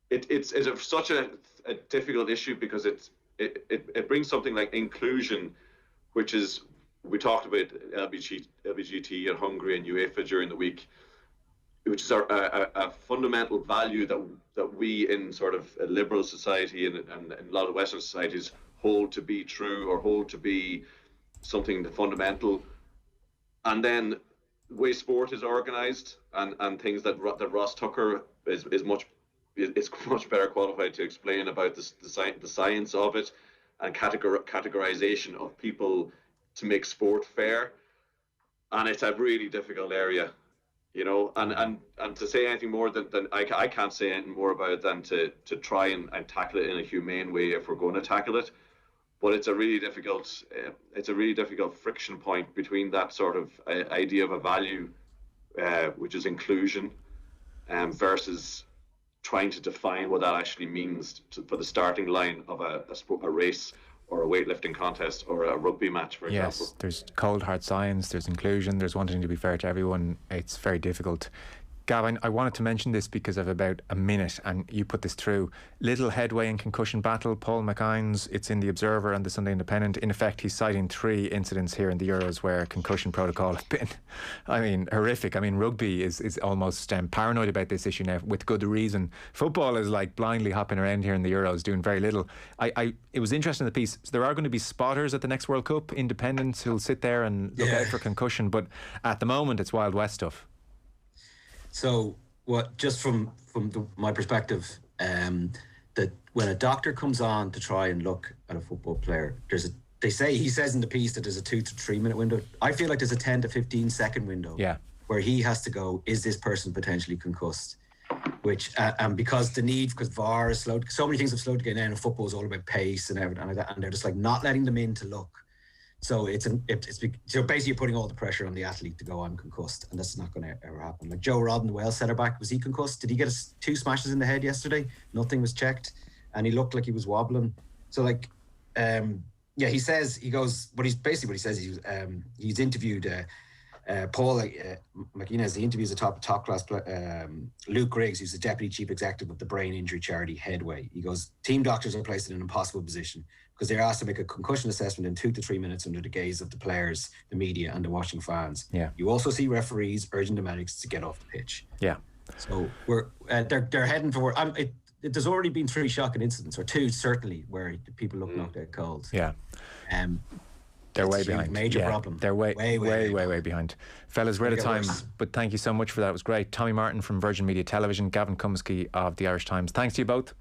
[SPEAKER 3] it's such a difficult issue, because it brings something like inclusion, which is, we talked about LGBT and Hungary and UEFA during the week, which is a fundamental value that we in sort of a liberal society and a lot of Western societies hold to be true, or hold to be something fundamental. And then the way sport is organised and things that Ross Tucker is much better qualified to explain about the science of it, and categorization of people to make sport fair. And it's a really difficult area, you know, and to say anything more than I can't say anything more about it than to try and tackle it in a humane way if we're going to tackle it. But it's a really difficult friction point between that sort of idea of a value, which is inclusion, versus trying to define what that actually means for the starting line of a race or a weightlifting contest or a rugby match, for example.
[SPEAKER 2] Yes, there's cold hard science, there's inclusion, there's wanting to be fair to everyone. It's very difficult. Gavin, I wanted to mention this because I've about a minute, and you put this through. Little headway in concussion battle. Paul McInes, it's in the Observer and the Sunday Independent. In effect, he's citing 3 incidents here in the Euros where concussion protocol have been, horrific. Rugby is almost paranoid about this issue now, with good reason. Football is like blindly hopping around here in the Euros, doing very little. It was interesting, the piece. So there are going to be spotters at the next World Cup, independents who'll sit there and look out for concussion, but at the moment it's Wild West stuff.
[SPEAKER 4] So, just from my perspective, that when a doctor comes on to try and look at a football player, he says in the piece that there's a 2 to 3 minute window. I feel like there's a 10 to 15 second window where he has to go, is this person potentially concussed? Which, and because VAR is slow, so many things have slowed to get in, and football is all about pace and everything like that, and they're just like not letting them in to look. So so basically you're putting all the pressure on the athlete to go, I'm concussed, and that's not going to ever happen. Like Joe Rodden, the Wales centre back, was he concussed? Did he get 2 smashes in the head yesterday? Nothing was checked, and he looked like he was wobbling. So he says, what he says, he's interviewed Paul McInnes. He interviews a top class Luke Griggs, who's the deputy chief executive of the brain injury charity Headway. He goes, team doctors are placed in an impossible position because they're asked to make a concussion assessment in 2 to 3 minutes under the gaze of the players, the media, and the watching fans.
[SPEAKER 2] Yeah.
[SPEAKER 4] You also see referees urging the medics to get off the pitch.
[SPEAKER 2] Yeah.
[SPEAKER 4] So they're heading for. There's already been 3 shocking incidents, or 2 certainly, where people look knocked out cold.
[SPEAKER 2] Yeah. They're way behind.
[SPEAKER 4] Major problem.
[SPEAKER 2] They're way behind. Fellas, we're out of time, but thank you so much for that. It was great. Tommy Martin from Virgin Media Television, Gavin Cummiskey of the Irish Times. Thanks to you both.